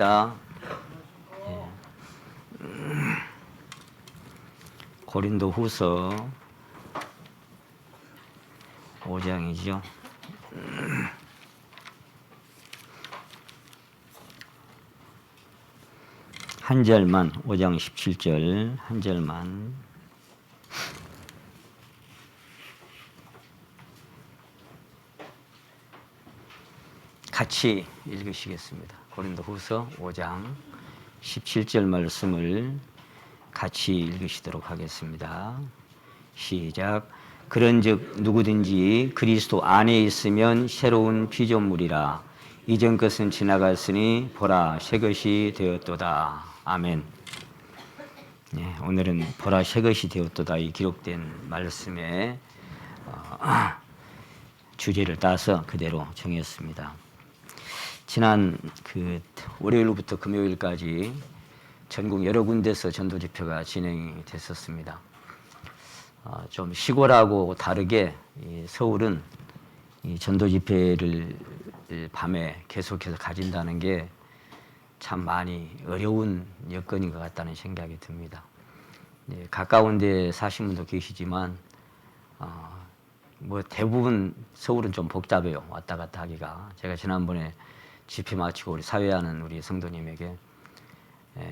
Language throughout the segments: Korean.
자, 고린도 후서 5장이죠. 한 절만, 5장 17절 한 절만. 같이 읽으시겠습니다. 고린도 후서 5장 17절 말씀을 같이 읽으시도록 하겠습니다. 시작. 그런즉 누구든지 그리스도 안에 있으면 새로운 피조물이라. 이전 것은 지나갔으니 보라 새 것이 되었도다. 아멘. 네, 오늘은 보라 새 것이 되었도다 이 기록된 말씀의 주제를 따서 그대로 정했습니다. 지난 월요일부터 금요일까지 전국 여러 군데서 전도 집회가 진행이 됐었습니다. 좀 시골하고 다르게 서울은 이 전도 집회를 밤에 계속해서 가진다는 게 참 많이 어려운 여건인 것 같다는 생각이 듭니다. 가까운 데 사신 분도 계시지만 뭐 대부분 서울은 좀 복잡해요. 왔다 갔다 하기가. 제가 지난번에 집회 마치고 우리 사회하는 우리 성도님에게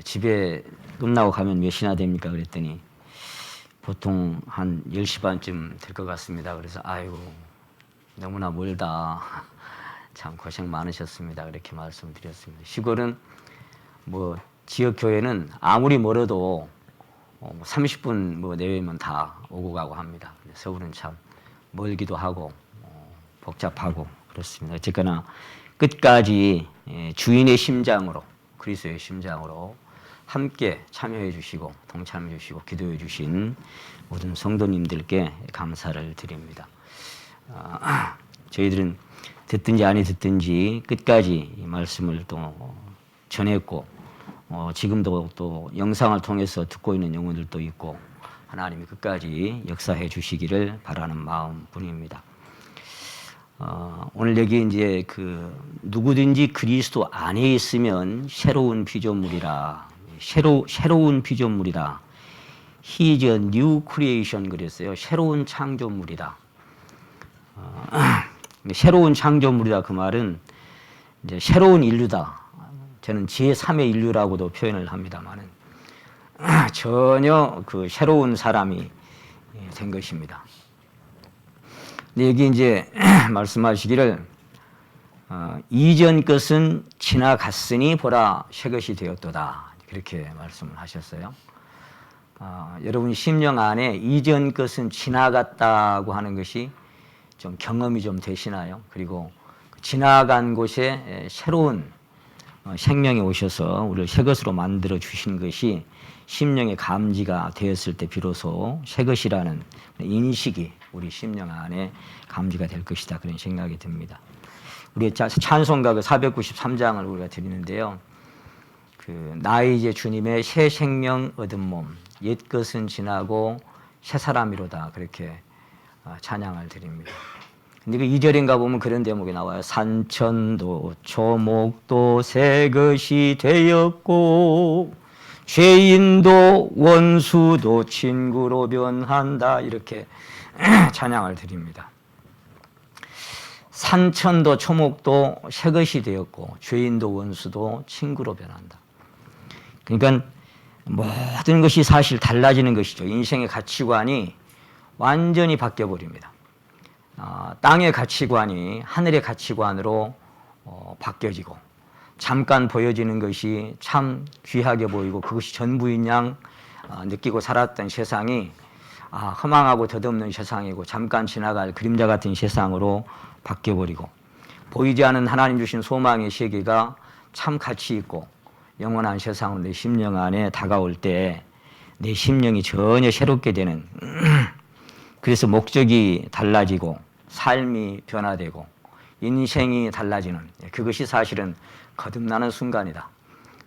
집에 끝나고 가면 몇 시나 됩니까? 그랬더니 보통 한 10시 반쯤 될 것 같습니다. 그래서 아이고 너무나 멀다. 참 고생 많으셨습니다. 그렇게 말씀드렸습니다. 시골은 뭐 지역 교회는 아무리 멀어도 30분 뭐 내외면 다 오고 가고 합니다. 서울은 참 멀기도 하고 복잡하고 그렇습니다. 어쨌거나 끝까지 주인의 심장으로, 그리스도의 심장으로 함께 참여해 주시고 동참해 주시고 기도해 주신 모든 성도님들께 감사를 드립니다. 저희들은 듣든지 아니 듣든지 끝까지 이 말씀을 또 전했고 지금도 또 영상을 통해서 듣고 있는 영혼들도 있고 하나님이 끝까지 역사해 주시기를 바라는 마음뿐입니다. 오늘 여기 이제 누구든지 그리스도 안에 있으면 새로운 피조물이라. 새로운 피조물이다. He is a new creation 그랬어요. 새로운 창조물이다. 새로운 창조물이다 그 말은 이제 새로운 인류다. 저는 제3의 인류라고도 표현을 합니다만은 전혀 새로운 사람이 된 것입니다. 근데 여기 이제 말씀하시기를 이전 것은 지나갔으니 보라 새 것이 되었도다. 그렇게 말씀을 하셨어요. 여러분 심령 안에 이전 것은 지나갔다고 하는 것이 좀 경험이 좀 되시나요? 그리고 지나간 곳에 새로운 생명이 오셔서 우리를 새 것으로 만들어 주신 것이 심령의 감지가 되었을 때 비로소 새 것이라는 인식이 우리 심령 안에 감지가 될 것이다. 그런 생각이 듭니다. 우리 찬송가 493장을 우리가 드리는데요. 나 이제 주님의 새 생명 얻은 몸, 옛 것은 지나고 새 사람이로다. 그렇게 찬양을 드립니다. 근데 2절인가 보면 그런 대목이 나와요. 산천도 초목도 새 것이 되었고 죄인도 원수도 친구로 변한다. 이렇게 찬양을 드립니다. 산천도 초목도 새 것이 되었고 죄인도 원수도 친구로 변한다. 그러니까 모든 것이 사실 달라지는 것이죠. 인생의 가치관이 완전히 바뀌어버립니다. 땅의 가치관이 하늘의 가치관으로 바뀌어지고 잠깐 보여지는 것이 참 귀하게 보이고 그것이 전부인 양 느끼고 살았던 세상이 허망하고 덧없는 세상이고 잠깐 지나갈 그림자 같은 세상으로 바뀌어버리고 보이지 않는 하나님 주신 소망의 세계가 참 가치 있고 영원한 세상으로 내 심령 안에 다가올 때 내 심령이 전혀 새롭게 되는 그래서 목적이 달라지고 삶이 변화되고 인생이 달라지는 그것이 사실은 거듭나는 순간이다.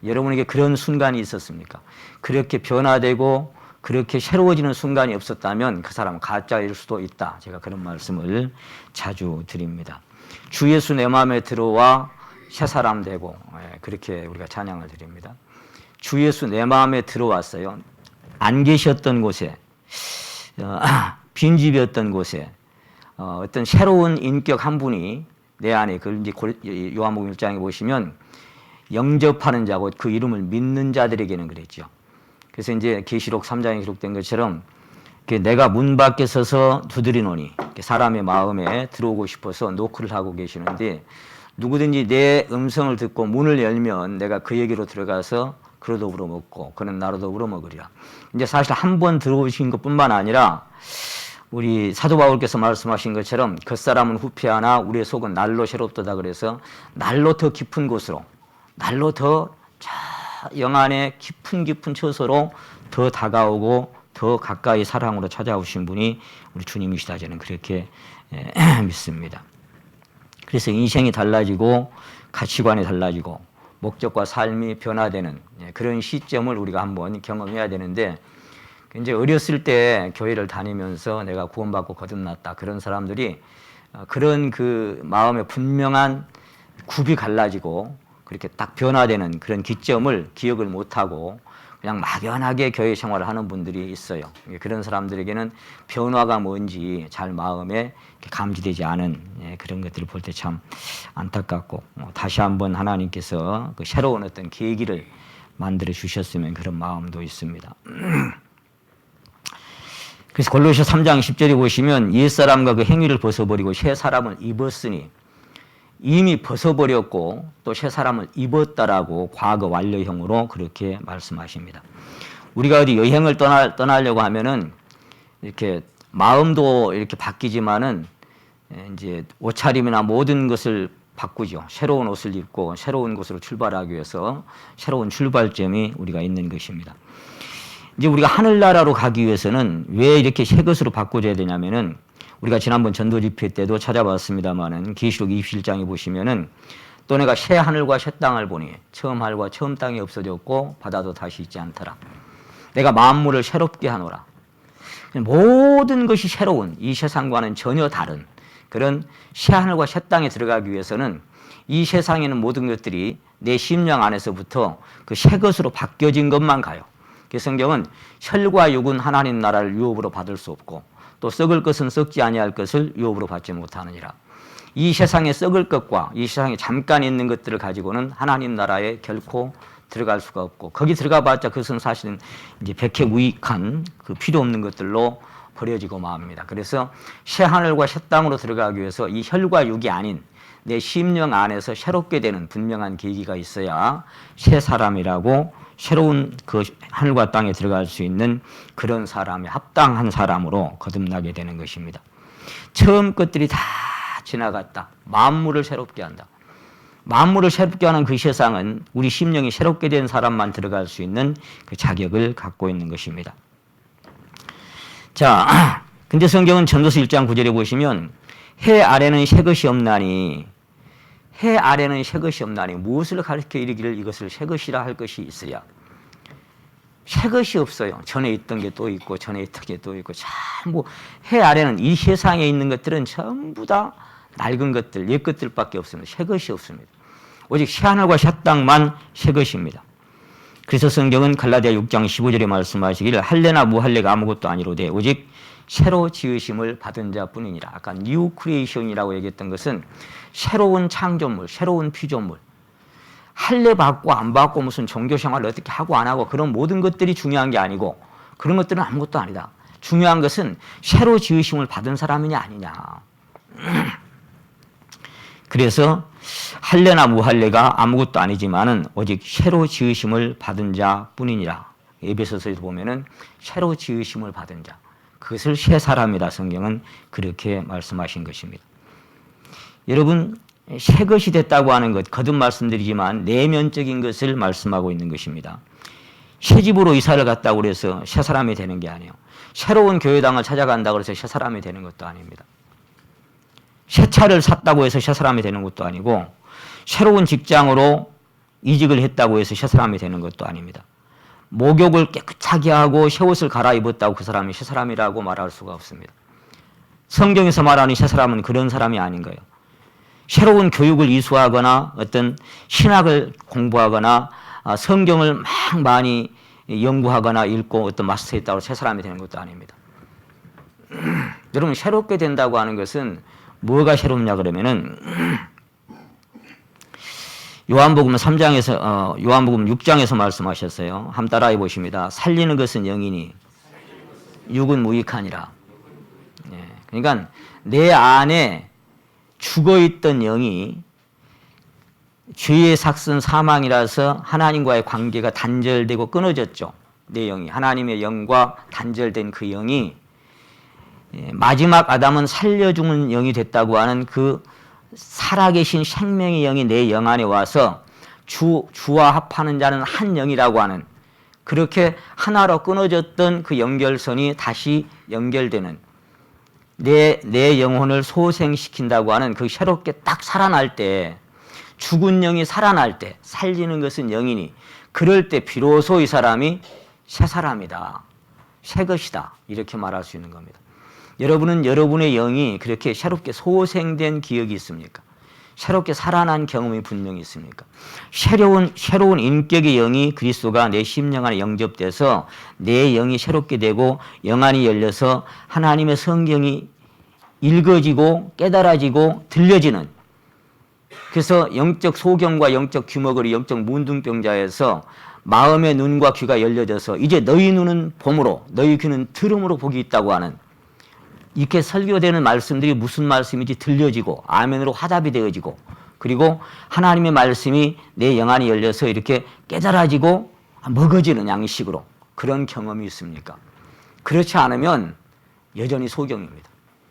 여러분에게 그런 순간이 있었습니까? 그렇게 변화되고 그렇게 새로워지는 순간이 없었다면 그 사람은 가짜일 수도 있다. 제가 그런 말씀을 자주 드립니다. 주 예수 내 마음에 들어와 새 사람 되고 그렇게 우리가 찬양을 드립니다. 주 예수 내 마음에 들어왔어요. 안 계셨던 곳에 빈집이었던 곳에 어떤 새로운 인격 한 분이 내 안에 그걸 이제 요한복음 1장에 보시면 영접하는 자고 그 이름을 믿는 자들에게는 그랬죠. 그래서 이제 계시록 3장에 기록된 것처럼 내가 문 밖에 서서 두드리노니 사람의 마음에 들어오고 싶어서 노크를 하고 계시는데 누구든지 내 음성을 듣고 문을 열면 내가 그에게로 들어가서 그로 더불어 먹고 그는 나로 더불어 먹으리라. 이제 사실 한 번 들어오신 것뿐만 아니라 우리 사도 바울께서 말씀하신 것처럼 겉사람은 후패하나 우리의 속은 날로 새롭도다 그래서 날로 더 깊은 곳으로 날로 더 영안의 깊은 처소로 더 다가오고 더 가까이 사랑으로 찾아오신 분이 우리 주님이시다 저는 그렇게 믿습니다. 그래서 인생이 달라지고 가치관이 달라지고 목적과 삶이 변화되는 그런 시점을 우리가 한번 경험해야 되는데 이제 어렸을 때 교회를 다니면서 내가 구원받고 거듭났다 그런 사람들이 그런 그 마음의 분명한 굽이 갈라지고 그렇게 딱 변화되는 그런 기점을 기억을 못하고 그냥 막연하게 교회 생활을 하는 분들이 있어요. 그런 사람들에게는 변화가 뭔지 잘 마음에 감지되지 않은 그런 것들을 볼 때 참 안타깝고 다시 한번 하나님께서 그 새로운 어떤 계기를 만들어 주셨으면 그런 마음도 있습니다. 그래서 골로새 3장 10절에 보시면 옛사람과 그 행위를 벗어버리고 새 사람을 입었으니 이미 벗어버렸고 또 새 사람을 입었다라고 과거 완료형으로 그렇게 말씀하십니다. 우리가 어디 여행을 떠나려고 하면은 이렇게 마음도 이렇게 바뀌지만은 이제 옷차림이나 모든 것을 바꾸죠. 새로운 옷을 입고 새로운 곳으로 출발하기 위해서 새로운 출발점이 우리가 있는 것입니다. 이제 우리가 하늘나라로 가기 위해서는 왜 이렇게 새 것으로 바꿔줘야 되냐면은 우리가 지난번 전도 집회 때도 찾아봤습니다만은 계시록 27장에 보시면은 또 내가 새 하늘과 새 땅을 보니 처음 하늘과 처음 땅이 없어졌고 바다도 다시 있지 않더라. 내가 만물을 새롭게 하노라. 모든 것이 새로운 이 세상과는 전혀 다른 그런 새 하늘과 새 땅에 들어가기 위해서는 이 세상에는 모든 것들이 내 심령 안에서부터 그 새 것으로 바뀌어진 것만 가요. 그 성경은 혈과 육은 하나님 나라를 유업으로 받을 수 없고 또 썩을 것은 썩지 아니할 것을 유업으로 받지 못하느니라. 이 세상에 썩을 것과 이 세상에 잠깐 있는 것들을 가지고는 하나님 나라에 결코 들어갈 수가 없고 거기 들어가 봤자 그것은 사실은 이제 백해무익한 그 필요 없는 것들로 버려지고 맙니다. 그래서 새 하늘과 새 땅으로 들어가기 위해서 이 혈과 육이 아닌 내 심령 안에서 새롭게 되는 분명한 계기가 있어야 새 사람이라고 새로운 그 하늘과 땅에 들어갈 수 있는 그런 사람이 합당한 사람으로 거듭나게 되는 것입니다. 처음 것들이 다 지나갔다. 만물을 새롭게 한다. 만물을 새롭게 하는 그 세상은 우리 심령이 새롭게 된 사람만 들어갈 수 있는 그 자격을 갖고 있는 것입니다. 자, 근데 성경은 전도서 1장 9절에 보시면 해 아래는 새 것이 없나니 해 아래는 새 것이 없나니 무엇을 가르쳐 이르기를 이것을 새 것이라 할 것이 있으랴. 새 것이 없어요. 전에 있던 게 또 있고 전에 있던 게 또 있고 전부 해 아래는 이 세상에 있는 것들은 전부 다 낡은 것들, 옛 것들밖에 없습니다. 새 것이 없습니다. 오직 새 하늘과 새 땅만 새 것입니다. 그래서 성경은 갈라디아 6장 15절에 말씀하시기를 할례나 무할례가 아무것도 아니로되 오직 새로 지으심을 받은 자뿐이니라. 아까 뉴 크리에이션이라고 얘기했던 것은 새로운 창조물, 새로운 피조물. 할례 받고 안 받고 무슨 종교 생활을 어떻게 하고 안 하고 그런 모든 것들이 중요한 게 아니고 그런 것들은 아무것도 아니다. 중요한 것은 새로 지으심을 받은 사람이냐 아니냐. 그래서 할례나 무할례가 아무것도 아니지만은 오직 새로 지으심을 받은 자뿐이니라. 에베소서에서 보면은 새로 지으심을 받은 자. 그것을 새 사람이라 성경은 그렇게 말씀하신 것입니다. 여러분 새 것이 됐다고 하는 것 거듭 말씀드리지만 내면적인 것을 말씀하고 있는 것입니다. 새 집으로 이사를 갔다고 해서 새 사람이 되는 게 아니에요. 새로운 교회당을 찾아간다고 해서 새 사람이 되는 것도 아닙니다. 새 차를 샀다고 해서 새 사람이 되는 것도 아니고 새로운 직장으로 이직을 했다고 해서 새 사람이 되는 것도 아닙니다. 목욕을 깨끗하게 하고 새 옷을 갈아입었다고 그 사람이 새 사람이라고 말할 수가 없습니다. 성경에서 말하는 새 사람은 그런 사람이 아닌 거예요. 새로운 교육을 이수하거나 어떤 신학을 공부하거나 성경을 막 많이 연구하거나 읽고 어떤 마스터했다고 새 사람이 되는 것도 아닙니다. 여러분, 새롭게 된다고 하는 것은 뭐가 새롭냐 그러면은 요한복음 3장에서 요한복음 6장에서 말씀하셨어요. 한번 따라해 보십니다. 살리는 것은 영이니 육은 무익하니라. 예, 그러니까 내 안에 죽어있던 영이 죄의 삭슨 사망이라서 하나님과의 관계가 단절되고 끊어졌죠. 내 영이 하나님의 영과 단절된 그 영이 마지막 아담은 살려주는 영이 됐다고 하는 그 살아계신 생명의 영이 내 영 안에 와서 주와 합하는 자는 한 영이라고 하는, 그렇게 하나로 끊어졌던 그 연결선이 다시 연결되는, 내 영혼을 소생시킨다고 하는 그 새롭게 딱 살아날 때, 죽은 영이 살아날 때, 살리는 것은 영이니 그럴 때 비로소 이 사람이 새 사람이다, 새 것이다, 이렇게 말할 수 있는 겁니다. 여러분은 여러분의 영이 그렇게 새롭게 소생된 기억이 있습니까? 새롭게 살아난 경험이 분명히 있습니까? 새로운 인격의 영이 그리스도가 내 심령 안에 영접돼서 내 영이 새롭게 되고 영안이 열려서 하나님의 성경이 읽어지고 깨달아지고 들려지는, 그래서 영적 소경과 영적 규모거리, 영적 문둥병자에서 마음의 눈과 귀가 열려져서 이제 너희 눈은 봄으로 너희 귀는 들음으로 복이 있다고 하는, 이렇게 설교되는 말씀들이 무슨 말씀인지 들려지고 아멘으로 화답이 되어지고, 그리고 하나님의 말씀이 내 영안이 열려서 이렇게 깨달아지고 먹어지는 양식으로, 그런 경험이 있습니까? 그렇지 않으면 여전히 소경입니다.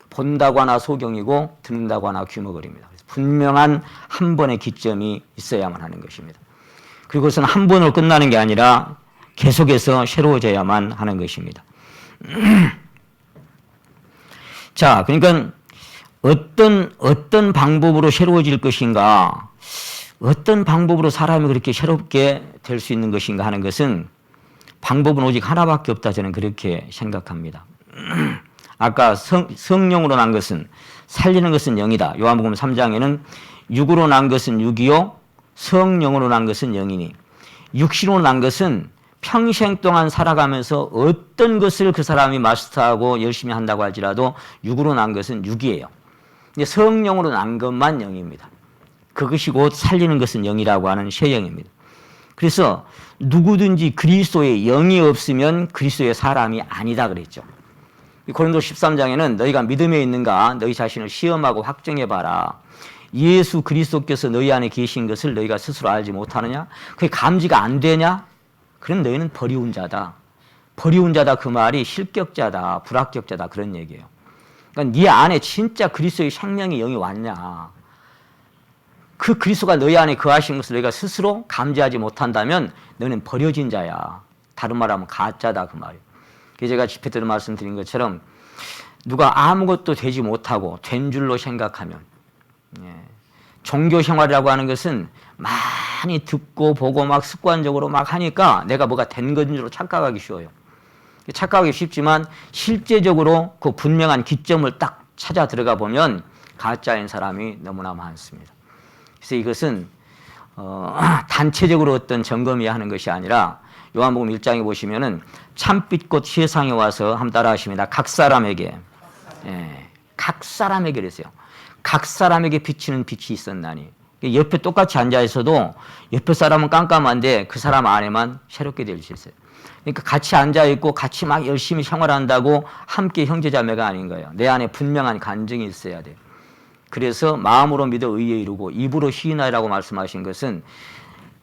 본다고 하나 소경이고 듣는다고 하나 귀머거리입니다. 분명한 한 번의 기점이 있어야만 하는 것입니다. 그리고 그것은 한 번으로 끝나는 게 아니라 계속해서 새로워져야만 하는 것입니다. 자, 그러니까 어떤 방법으로 새로워질 것인가, 어떤 방법으로 사람이 그렇게 새롭게 될 수 있는 것인가 하는 것은 방법은 오직 하나밖에 없다, 저는 그렇게 생각합니다. 아까 성령으로 난 것은, 살리는 것은 영이다. 요한복음 3장에는 육으로 난 것은 육이요 성령으로 난 것은 영이니, 육신으로 난 것은 평생 동안 살아가면서 어떤 것을 그 사람이 마스터하고 열심히 한다고 할지라도 육으로 난 것은 육이에요. 근데 성령으로 난 것만 영입니다. 그것이 곧 살리는 것은 영이라고 하는 새 영입니다. 그래서 누구든지 그리스도의 영이 없으면 그리스도의 사람이 아니다 그랬죠. 고린도 13장에는 너희가 믿음에 있는가 너희 자신을 시험하고 확정해봐라. 예수 그리스도께서 너희 안에 계신 것을 너희가 스스로 알지 못하느냐? 그게 감지가 안 되냐? 그럼 너희는 버리운 자다. 버리운 자다, 그 말이 실격자다, 불합격자다, 그런 얘기예요. 그러니까 네 안에 진짜 그리스도의 생명의 영이 왔냐? 그 그리스도가 너희 안에 거하신 것을 너희가 스스로 감지하지 못한다면 너는 버려진 자야. 다른 말하면 가짜다, 그 말이에요. 제가 집회 때도 말씀드린 것처럼 누가 아무것도 되지 못하고 된 줄로 생각하면, 종교 생활이라고 하는 것은 많이 듣고 보고 막 습관적으로 막 하니까 내가 뭐가 된 건 줄로 착각하기 쉬워요. 착각하기 쉽지만 실제적으로 그 분명한 기점을 딱 찾아 들어가 보면 가짜인 사람이 너무나 많습니다. 그래서 이것은 단체적으로 어떤 점검해야 하는 것이 아니라 요한복음 1장에 보시면은 참빛꽃 세상에 와서 한번 따라 하십니다. 각 사람에게, 각 사람에게 그랬어요. 각 사람에게 비치는 빛이 있었나니. 옆에 똑같이 앉아 있어도 옆에 사람은 깜깜한데 그 사람 안에만 새롭게 될 수 있어요. 그러니까 같이 앉아 있고 같이 막 열심히 생활한다고 함께 형제자매가 아닌 거예요. 내 안에 분명한 간증이 있어야 돼요. 그래서 마음으로 믿어 의에 이루고 입으로 시인하라고 말씀하신 것은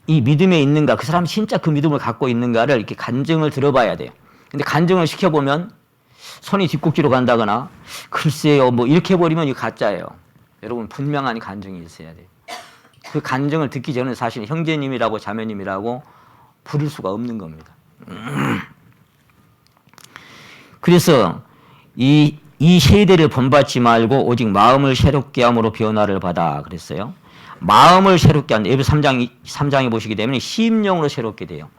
이 믿음에 있는가, 그 사람이 진짜 그 믿음을 갖고 있는가를 이렇게 간증을 들어봐야 돼요. 근데 간증을 시켜보면 손이 뒷꼭지로 간다거나 글쎄요 뭐 이렇게 해버리면 이거 가짜예요. 여러분, 분명한 간증이 있어야 돼요. 그 간증을 듣기 전에 사실 형제님이라고 자매님이라고 부를 수가 없는 겁니다. 그래서 이 세대를 본받지 말고 오직 마음을 새롭게 함으로 변화를 받아 그랬어요. 마음을 새롭게 한다. 에베소 3장에 보시게 되면 심령으로 새롭게 돼요.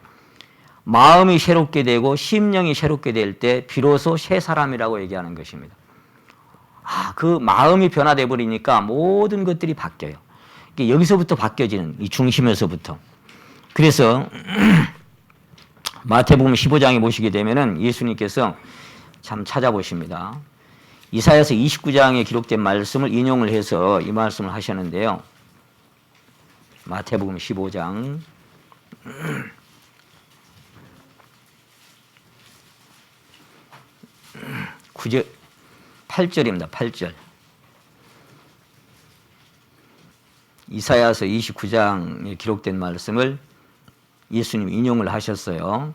마음이 새롭게 되고 심령이 새롭게 될 때 비로소 새 사람이라고 얘기하는 것입니다. 그 마음이 변화돼 버리니까 모든 것들이 바뀌어요. 여기서부터 바뀌어지는 이 중심에서부터. 그래서 마태복음 15장에 보시게 되면은 예수님께서 참 찾아보십니다. 이사야서 29장에 기록된 말씀을 인용을 해서 이 말씀을 하셨는데요. 마태복음 15장 9절 8절입니다. 8절. 이사야서 29장에 기록된 말씀을 예수님이 인용을 하셨어요.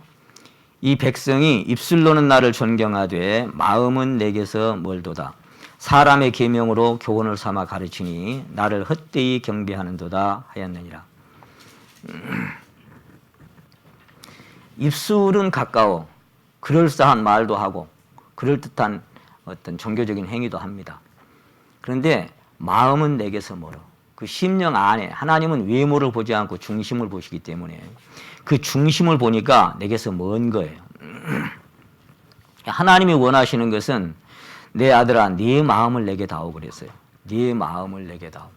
이 백성이 입술로는 나를 존경하되 마음은 내게서 멀도다. 사람의 계명으로 교훈을 삼아 가르치니 나를 헛되이 경배하는도다 하였느니라. 입술은 가까워 그럴싸한 말도 하고 그럴듯한 어떤 종교적인 행위도 합니다. 그런데 마음은 내게서 멀어. 그 심령 안에 하나님은 외모를 보지 않고 중심을 보시기 때문에 그 중심을 보니까 내게서 먼 거예요. 하나님이 원하시는 것은 내 아들아 네 마음을 내게 다오 그랬어요. 네 마음을 내게 다오.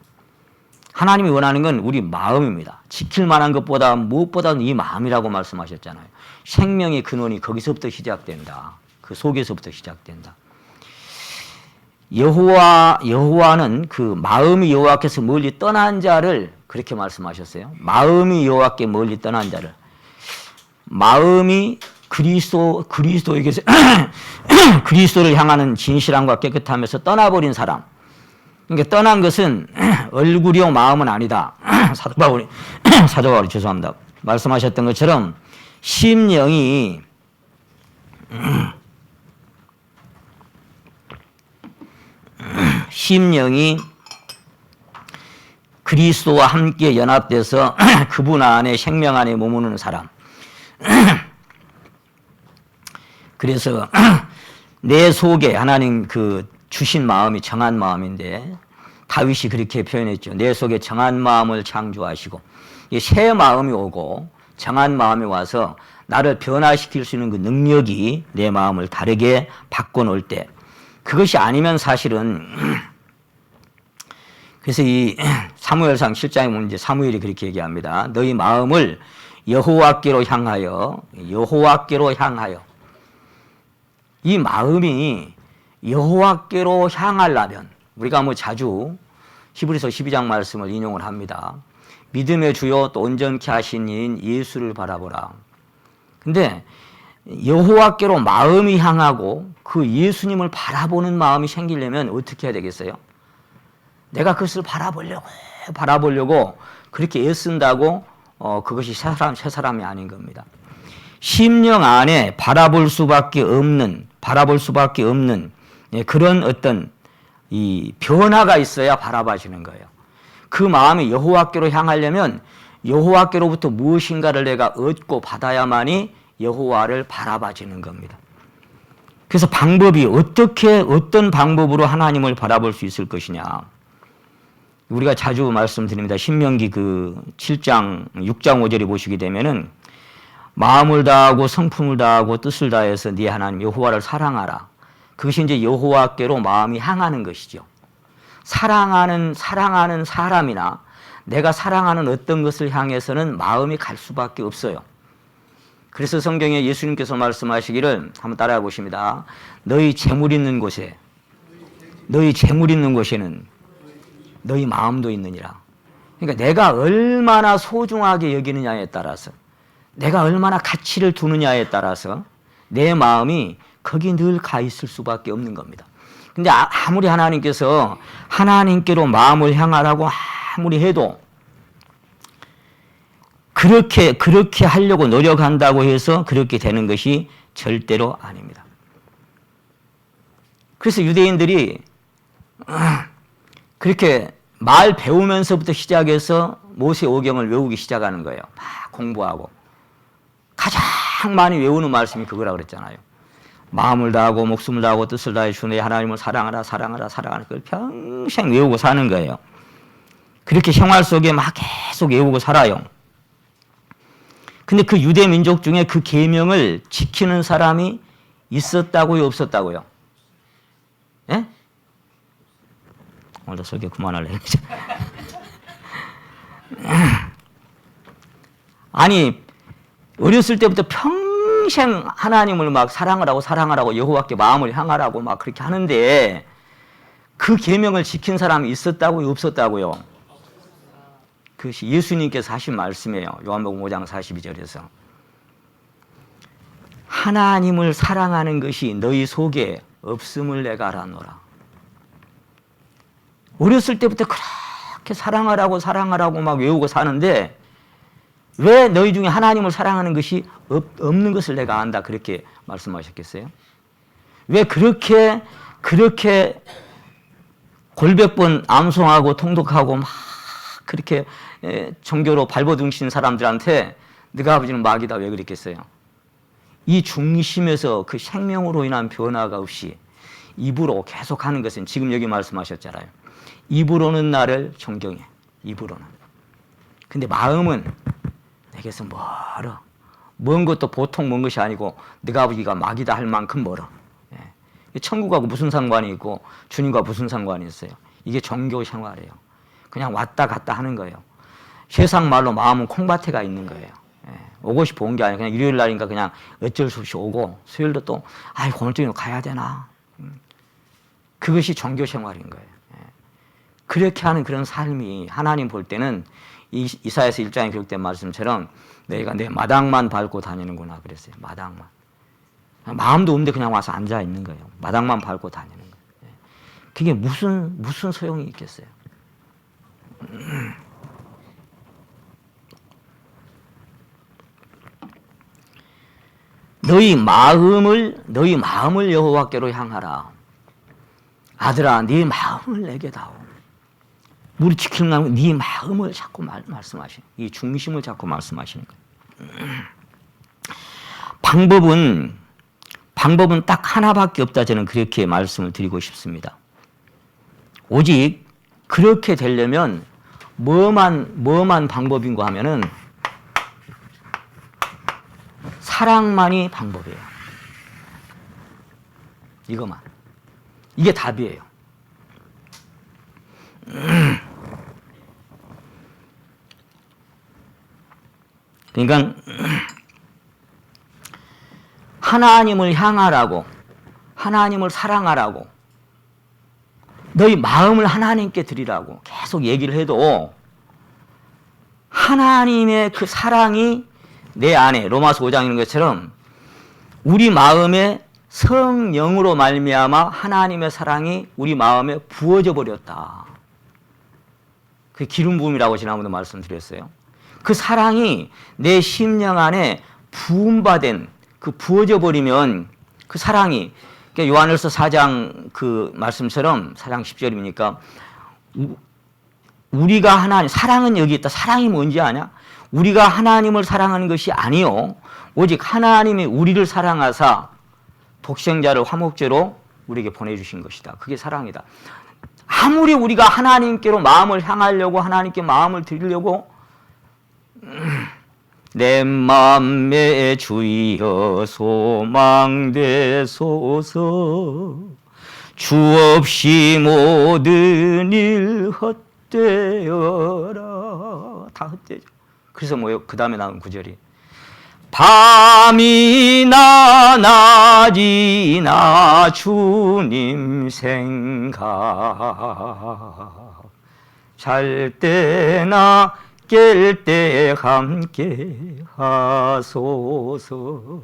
하나님이 원하는 건 우리 마음입니다. 지킬 만한 것보다 무엇보다는 이 마음이라고 말씀하셨잖아요. 생명의 근원이 거기서부터 시작된다. 그 속에서부터 시작된다. 여호와는 그 마음이 여호와께서 멀리 떠난 자를 그렇게 말씀하셨어요. 마음이 여호와께 멀리 떠난 자를. 마음이 그리스도에게서 그리스도를 향하는 진실함과 깨끗함에서 떠나버린 사람. 그러니까 떠난 것은 얼굴이요 마음은 아니다. 사도 바울이 죄송합니다. 말씀하셨던 것처럼 심령이 그리스도와 함께 연합돼서 그분 안에 생명 안에 머무는 사람. 그래서 내 속에 하나님 그 주신 마음이 정한 마음인데 다윗이 그렇게 표현했죠. 내 속에 정한 마음을 창조하시고 새 마음이 오고 정한 마음이 와서 나를 변화시킬 수 있는 그 능력이 내 마음을 다르게 바꿔놓을 때 그것이 아니면 사실은 그래서 이 사무엘상 7장에 보면 이제 사무엘이 그렇게 얘기합니다. 너희 마음을 여호와께로 향하여 이 마음이 여호와께로 향하려면 우리가 뭐 자주 히브리서 12장 말씀을 인용을 합니다. 믿음의 주요 또 온전케 하신 이인 예수를 바라보라. 근데 여호와께로 마음이 향하고 그 예수님을 바라보는 마음이 생기려면 어떻게 해야 되겠어요? 내가 그것을 바라보려고 그렇게 애쓴다고 그것이 새 사람이 아닌 겁니다. 심령 안에 바라볼 수밖에 없는 그런 어떤 이 변화가 있어야 바라봐지는 거예요. 그 마음이 여호와께로 향하려면 여호와께로부터 무엇인가를 내가 얻고 받아야만이 여호와를 바라봐지는 겁니다. 그래서 방법이 어떤 방법으로 하나님을 바라볼 수 있을 것이냐. 우리가 자주 말씀드립니다. 신명기 그 7장 6장 5절에 보시게 되면은 마음을 다하고 성품을 다하고 뜻을 다해서 네 하나님 여호와를 사랑하라. 그것이 이제 여호와께로 마음이 향하는 것이죠. 사랑하는 사람이나 내가 사랑하는 어떤 것을 향해서는 마음이 갈 수밖에 없어요. 그래서 성경에 예수님께서 말씀하시기를 한번 따라해 보십니다. 너희 재물 있는 곳에는 너희 마음도 있느니라. 그러니까 내가 얼마나 소중하게 여기느냐에 따라서 내가 얼마나 가치를 두느냐에 따라서 내 마음이 거기 늘 가 있을 수밖에 없는 겁니다. 근데 아무리 하나님께서 하나님께로 마음을 향하라고 아무리 해도 그렇게 하려고 노력한다고 해서 그렇게 되는 것이 절대로 아닙니다. 그래서 유대인들이 그렇게 말 배우면서부터 시작해서 모세오경을 외우기 시작하는 거예요. 막 공부하고. 가장 많이 외우는 말씀이 그거라 그랬잖아요. 마음을 다하고 목숨을 다하고 뜻을 다해 주내 하나님을 사랑하라 그걸 평생 외우고 사는 거예요. 그렇게 생활 속에 막 계속 외우고 살아요. 근데 그 유대 민족 중에 그 계명을 지키는 사람이 있었다고요, 없었다고요? 예? 오늘도 설교 그만할래. 아니 어렸을 때부터 평생 하나님을 막 사랑하라고 여호와께 마음을 향하라고 막 그렇게 하는데 그 계명을 지킨 사람이 있었다고요, 없었다고요? 그것이 예수님께서 하신 말씀이에요. 요한복음 5장 42절에서 하나님을 사랑하는 것이 너희 속에 없음을 내가 알아노라. 어렸을 때부터 그렇게 사랑하라고 막 외우고 사는데 왜 너희 중에 하나님을 사랑하는 것이 없는 것을 내가 안다 그렇게 말씀하셨겠어요? 왜 그렇게 골백번 암송하고 통독하고 막 그렇게 종교로 발버둥친 사람들한테 너가 아버지는 마귀다 왜 그랬겠어요? 이 중심에서 그 생명으로 인한 변화가 없이 입으로 계속 하는 것은 지금 여기 말씀하셨잖아요. 입으로는 나를 존경해. 입으로는. 근데 마음은 내게서 멀어. 먼 것도 보통 먼 것이 아니고 네가 아버지가 마귀다 할 만큼 멀어. 예. 천국하고 무슨 상관이 있고 주님과 무슨 상관이 있어요. 이게 종교 생활이에요. 그냥 왔다 갔다 하는 거예요. 세상 말로 마음은 콩밭에가 있는 거예요. 예. 오고 싶어 온 게 아니라 그냥 일요일 날이니까 그냥 어쩔 수 없이 오고 수요일도 또 아이고 오늘 저녁에 가야 되나. 그것이 종교 생활인 거예요. 예. 그렇게 하는 그런 삶이 하나님 볼 때는 이사야서 1장에 기록된 말씀처럼 너희가 내 마당만 밟고 다니는구나 그랬어요. 마당만. 마음도 없는데 그냥 와서 앉아 있는 거예요. 마당만 밟고 다니는 거예요. 예. 그게 무슨 소용이 있겠어요. 너희 마음을 여호와께로 향하라. 아들아, 네 마음을 내게 다오. 우리 지키는 네 마음을 자꾸 말씀하시는, 이 중심을 자꾸 말씀하시는 거예요. 방법은 딱 하나밖에 없다. 저는 그렇게 말씀을 드리고 싶습니다. 오직 그렇게 되려면 뭐만 방법인가 하면은 사랑만이 방법이에요. 이것만. 이게 답이에요. 그러니까 하나님을 향하라고, 하나님을 사랑하라고, 너희 마음을 하나님께 드리라고 계속 얘기를 해도 하나님의 그 사랑이 내 안에 로마서 5장 있는 것처럼 우리 마음에 성령으로 말미암아 하나님의 사랑이 우리 마음에 부어져 버렸다. 그 기름 부음이라고 지난번에 말씀드렸어요. 그 사랑이 내 심령 안에 부음받은 그 부어져 버리면 그 사랑이 그러니까 요한일서 4장 그 말씀처럼 4장 10절이니까 우리가 하나님 사랑은 여기 있다. 사랑이 뭔지 아냐? 우리가 하나님을 사랑하는 것이 아니요 오직 하나님이 우리를 사랑하사 독생자를 화목제로 우리에게 보내주신 것이다. 그게 사랑이다. 아무리 우리가 하나님께로 마음을 향하려고 하나님께 마음을 드리려고 내 맘에 주여 소망되소서 주 없이 모든 일 헛되어라. 다 헛되죠. 그래서 뭐예요? 그 다음에 나온 구절이 밤이나 낮이나 주님 생각 잘 때나 깰 때 함께 하소서.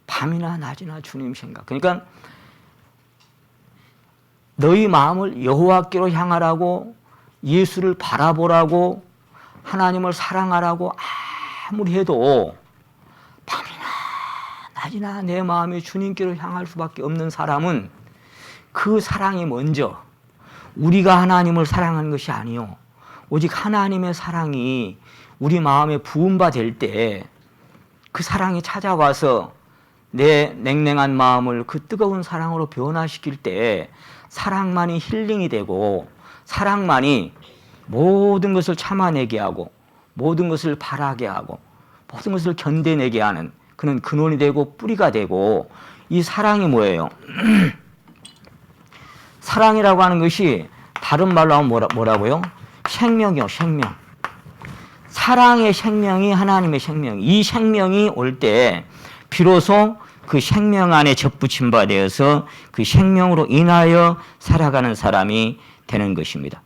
밤이나 낮이나 주님 생각. 그러니까 너희 마음을 여호와께로 향하라고 예수를 바라보라고 하나님을 사랑하라고 아무리 해도 밤이나 낮이나 내 마음이 주님께로 향할 수밖에 없는 사람은 그 사랑이 먼저 우리가 하나님을 사랑하는 것이 아니요 오직 하나님의 사랑이 우리 마음에 부음받을 때 그 사랑이 찾아와서 내 냉랭한 마음을 그 뜨거운 사랑으로 변화시킬 때 사랑만이 힐링이 되고 사랑만이 모든 것을 참아내게 하고 모든 것을 바라게 하고 모든 것을 견뎌내게 하는 그는 근원이 되고 뿌리가 되고 이 사랑이 뭐예요? 사랑이라고 하는 것이 다른 말로 하면 뭐라고요? 생명이요, 생명. 사랑의 생명이 하나님의 생명. 이 생명이 올 때 비로소 그 생명 안에 접붙임 바 되어서 그 생명으로 인하여 살아가는 사람이 되는 것입니다.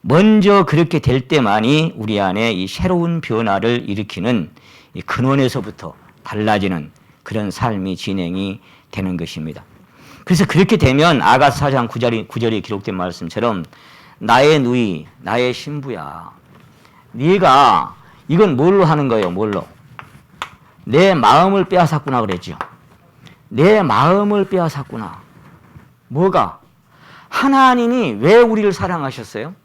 먼저 그렇게 될 때만이 우리 안에 이 새로운 변화를 일으키는 이 근원에서부터 달라지는 그런 삶이 진행이 되는 것입니다. 그래서 그렇게 되면 아가서 4장 9절에 기록된 말씀처럼 나의 누이, 나의 신부야. 네가 이건 뭘로 하는 거예요? 뭘로? 내 마음을 빼앗았구나 그랬죠. 내 마음을 빼앗았구나. 뭐가? 하나님이 왜 우리를 사랑하셨어요?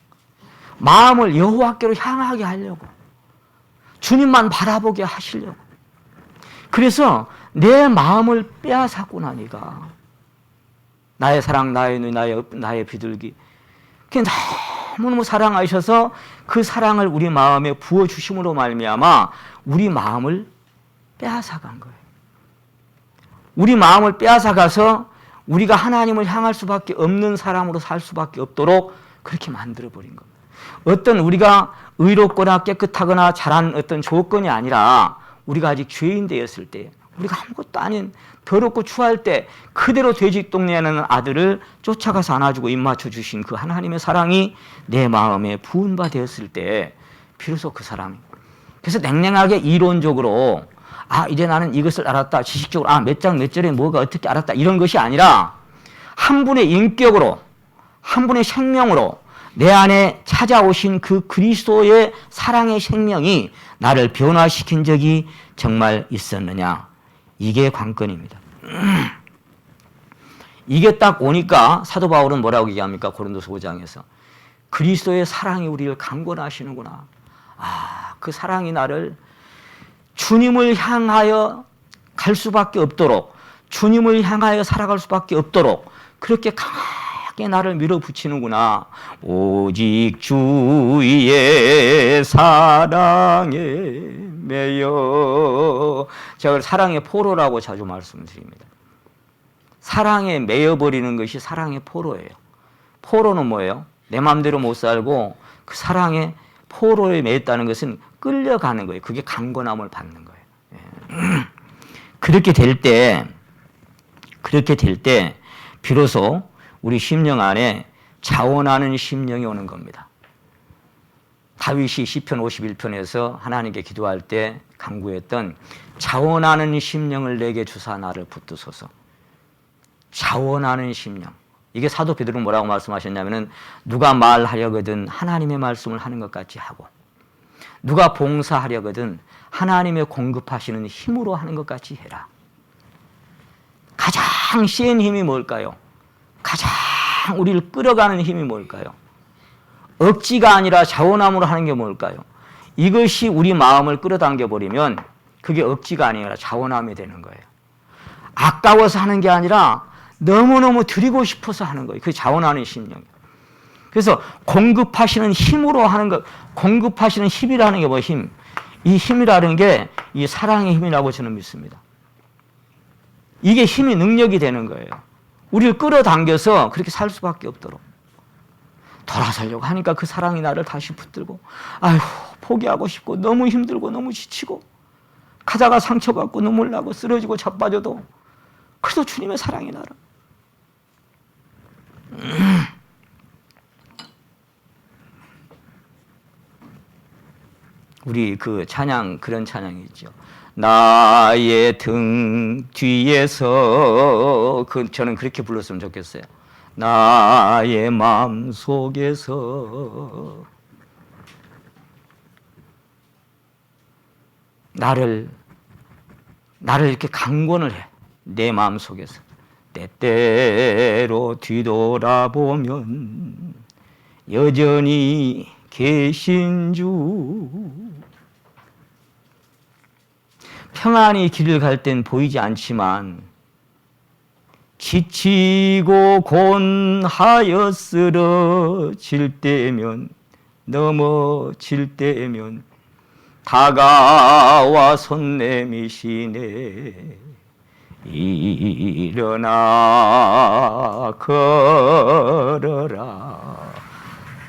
마음을 여호와께로 향하게 하려고. 주님만 바라보게 하시려고. 그래서 내 마음을 빼앗았구나 네가. 나의 사랑, 나의 눈, 나의 비둘기. 너무너무 사랑하셔서 그 사랑을 우리 마음에 부어주심으로 말미암아 우리 마음을 빼앗아간 거예요. 우리 마음을 빼앗아가서 우리가 하나님을 향할 수밖에 없는 사람으로 살 수밖에 없도록 그렇게 만들어버린 겁니다. 어떤 우리가 의롭거나 깨끗하거나 잘한 어떤 조건이 아니라 우리가 아직 죄인 되었을 때, 우리가 아무것도 아닌 더럽고 추할 때 그대로 돼지똥내는 아들을 쫓아가서 안아주고 입맞춰 주신 그 하나님의 사랑이 내 마음에 부은 바 되었을 때 비로소 그 사람이. 그래서 냉랭하게 이론적으로 이제 나는 이것을 알았다. 지식적으로 몇 장 몇 절에 뭐가 어떻게 알았다. 이런 것이 아니라 한 분의 인격으로, 한 분의 생명으로 내 안에 찾아오신 그 그리스도의 사랑의 생명이 나를 변화시킨 적이 정말 있었느냐. 이게 관건입니다. 이게 딱 오니까 사도 바울은 뭐라고 얘기합니까? 고린도서 5장에서 그리스도의 사랑이 우리를 강권하시는구나. 그 사랑이 나를 주님을 향하여 갈 수밖에 없도록, 주님을 향하여 살아갈 수밖에 없도록 그렇게 강하게 나를 밀어붙이는구나. 오직 주의 사랑에 매여. 제가 사랑의 포로라고 자주 말씀드립니다. 사랑에 매여버리는 것이 사랑의 포로예요. 포로는 뭐예요? 내 마음대로 못 살고 그 사랑의 포로에 매였다는 것은 끌려가는 거예요. 그게 강권함을 받는 거예요. 그렇게 될 때 비로소 우리 심령 안에 자원하는 심령이 오는 겁니다. 다윗이 시편 51편에서 하나님께 기도할 때 간구했던 자원하는 심령을 내게 주사 나를 붙드소서. 자원하는 심령. 이게 사도 베드로는 뭐라고 말씀하셨냐면은 누가 말하려거든 하나님의 말씀을 하는 것 같이 하고 누가 봉사하려거든 하나님의 공급하시는 힘으로 하는 것 같이 해라. 가장 센 힘이 뭘까요? 가장 우리를 끌어가는 힘이 뭘까요? 억지가 아니라 자원함으로 하는 게 뭘까요? 이것이 우리 마음을 끌어당겨버리면 그게 억지가 아니라 자원함이 되는 거예요. 아까워서 하는 게 아니라 너무너무 드리고 싶어서 하는 거예요. 그게 자원하는 심령이에요. 그래서 공급하시는 힘으로 하는 것, 공급하시는 힘이라는 게 뭐 힘? 이 힘이라는 게 이 사랑의 힘이라고 저는 믿습니다. 이게 힘이 능력이 되는 거예요. 우리를 끌어당겨서 그렇게 살 수밖에 없도록. 돌아서려고 하니까 그 사랑이 나를 다시 붙들고 포기하고 싶고 너무 힘들고 너무 지치고 가다가 상처받고 눈물 나고 쓰러지고 자빠져도 그래도 주님의 사랑이 나를. 우리 그 찬양, 그런 찬양이 있죠. 나의 등 뒤에서, 저는 그렇게 불렀으면 좋겠어요. 나의 마음 속에서 나를 이렇게 강권을 해. 내 마음 속에서. 때때로 뒤돌아보면 여전히 계신 주. 평안히 길을 갈 땐 보이지 않지만 지치고 곤하여 쓰러질 때면 넘어질 때면 다가와 손 내미시네. 일어나 걸어라.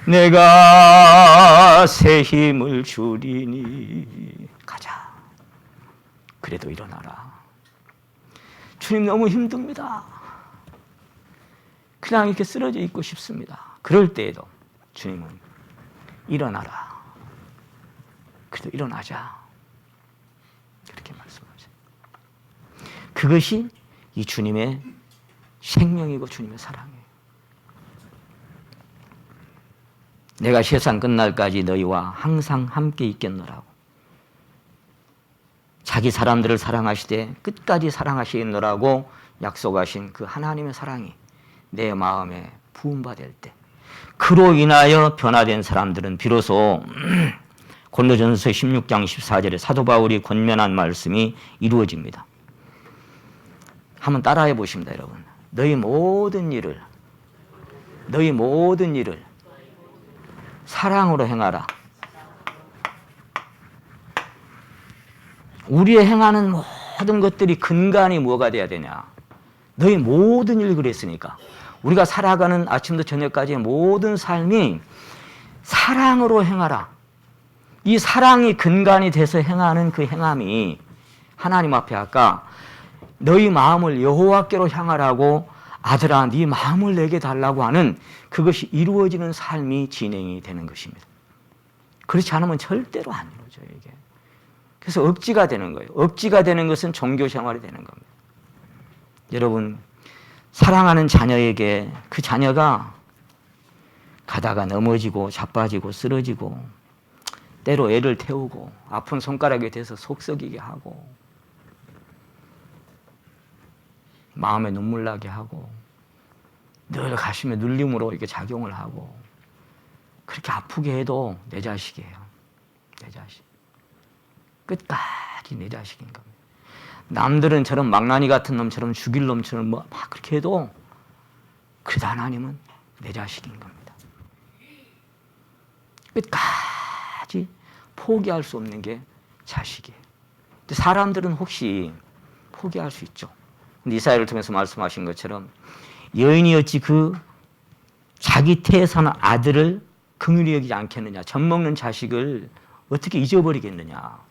내가 새 힘을 주리니. 가자. 그래도 일어나라. 주님 너무 힘듭니다. 그냥 이렇게 쓰러져 있고 싶습니다. 그럴 때에도 주님은 일어나라. 그래도 일어나자. 그렇게 말씀하세요. 그것이 이 주님의 생명이고 주님의 사랑이에요. 내가 세상 끝날까지 너희와 항상 함께 있겠노라고. 자기 사람들을 사랑하시되 끝까지 사랑하시겠노라고 약속하신 그 하나님의 사랑이 내 마음에 부음받을 때, 그로 인하여 변화된 사람들은 비로소 골로전서 16장 14절에 사도 바울이 권면한 말씀이 이루어집니다. 한번 따라해 보십니다, 여러분. 너희 모든 일을 사랑으로 행하라. 우리의 행하는 모든 것들이 근간이 뭐가 돼야 되냐? 너희 모든 일 그랬으니까. 우리가 살아가는 아침부터 저녁까지의 모든 삶이 사랑으로 행하라. 이 사랑이 근간이 돼서 행하는 그 행함이 하나님 앞에 아까 너희 마음을 여호와께로 향하라고 아들아 네 마음을 내게 달라고 하는 그것이 이루어지는 삶이 진행이 되는 것입니다. 그렇지 않으면 절대로 안 이루어져요, 이게. 그래서 억지가 되는 거예요. 억지가 되는 것은 종교 생활이 되는 겁니다. 여러분, 사랑하는 자녀에게 그 자녀가 가다가 넘어지고 자빠지고 쓰러지고 때로 애를 태우고 아픈 손가락에 대서 속 썩이게 하고 마음에 눈물 나게 하고 늘 가슴에 눌림으로 이렇게 작용을 하고 그렇게 아프게 해도 내 자식이에요. 내 자식. 끝까지 내 자식인 겁니다. 남들은 저런 망나니 같은 놈처럼 죽일 놈처럼 막 그렇게 해도 그래도 하나님은 내 자식인 겁니다. 끝까지 포기할 수 없는 게 자식이에요. 근데 사람들은 혹시 포기할 수 있죠. 근데 이사야를 통해서 말씀하신 것처럼 여인이 어찌 그 자기 태에서는 아들을 긍휼히 여기지 않겠느냐. 젖 먹는 자식을 어떻게 잊어버리겠느냐.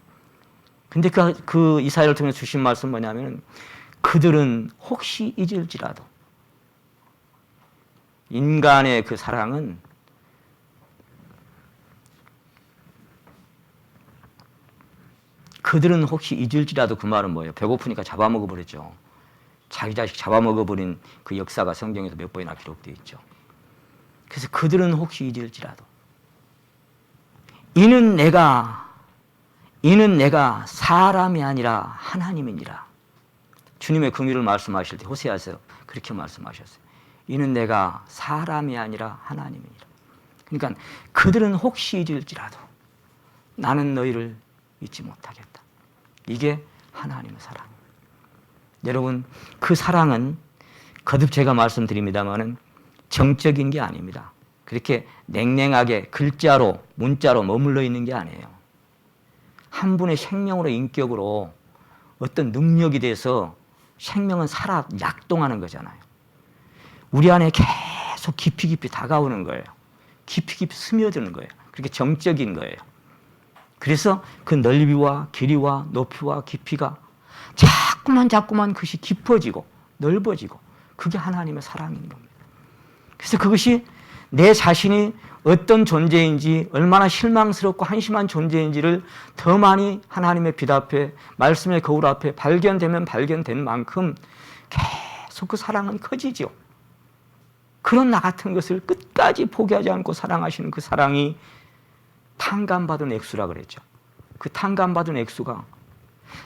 근데 그 이사야를 통해서 주신 말씀 뭐냐면 그들은 혹시 잊을지라도 인간의 그 사랑은 그들은 혹시 잊을지라도 그 말은 뭐예요? 배고프니까 잡아먹어버렸죠. 자기 자식 잡아먹어버린 그 역사가 성경에서 몇 번이나 기록되어 있죠. 그래서 그들은 혹시 잊을지라도 이는 내가 사람이 아니라 하나님이니라. 주님의 긍휼을 말씀하실 때 호세아서 그렇게 말씀하셨어요. 이는 내가 사람이 아니라 하나님이니라. 그러니까 그들은 혹시 잊을지라도 나는 너희를 잊지 못하겠다. 이게 하나님의 사랑입니다. 여러분, 그 사랑은 거듭 제가 말씀드립니다마는 정적인 게 아닙니다. 그렇게 냉랭하게 글자로 문자로 머물러 있는 게 아니에요. 한 분의 생명으로 인격으로 어떤 능력이 돼서 생명은 살아 약동하는 거잖아요. 우리 안에 계속 깊이 깊이 다가오는 거예요. 깊이 깊이 스며드는 거예요. 그렇게 정적인 거예요. 그래서 그 넓이와 길이와 높이와 깊이가 자꾸만 그것이 깊어지고 넓어지고 그게 하나님의 사랑인 겁니다. 그래서 그것이 내 자신이 어떤 존재인지 얼마나 실망스럽고 한심한 존재인지를 더 많이 하나님의 빛 앞에 말씀의 거울 앞에 발견되면 발견된 만큼 계속 그 사랑은 커지죠. 그런 나 같은 것을 끝까지 포기하지 않고 사랑하시는 그 사랑이 탕감받은 액수라 그랬죠. 그 탕감받은 액수가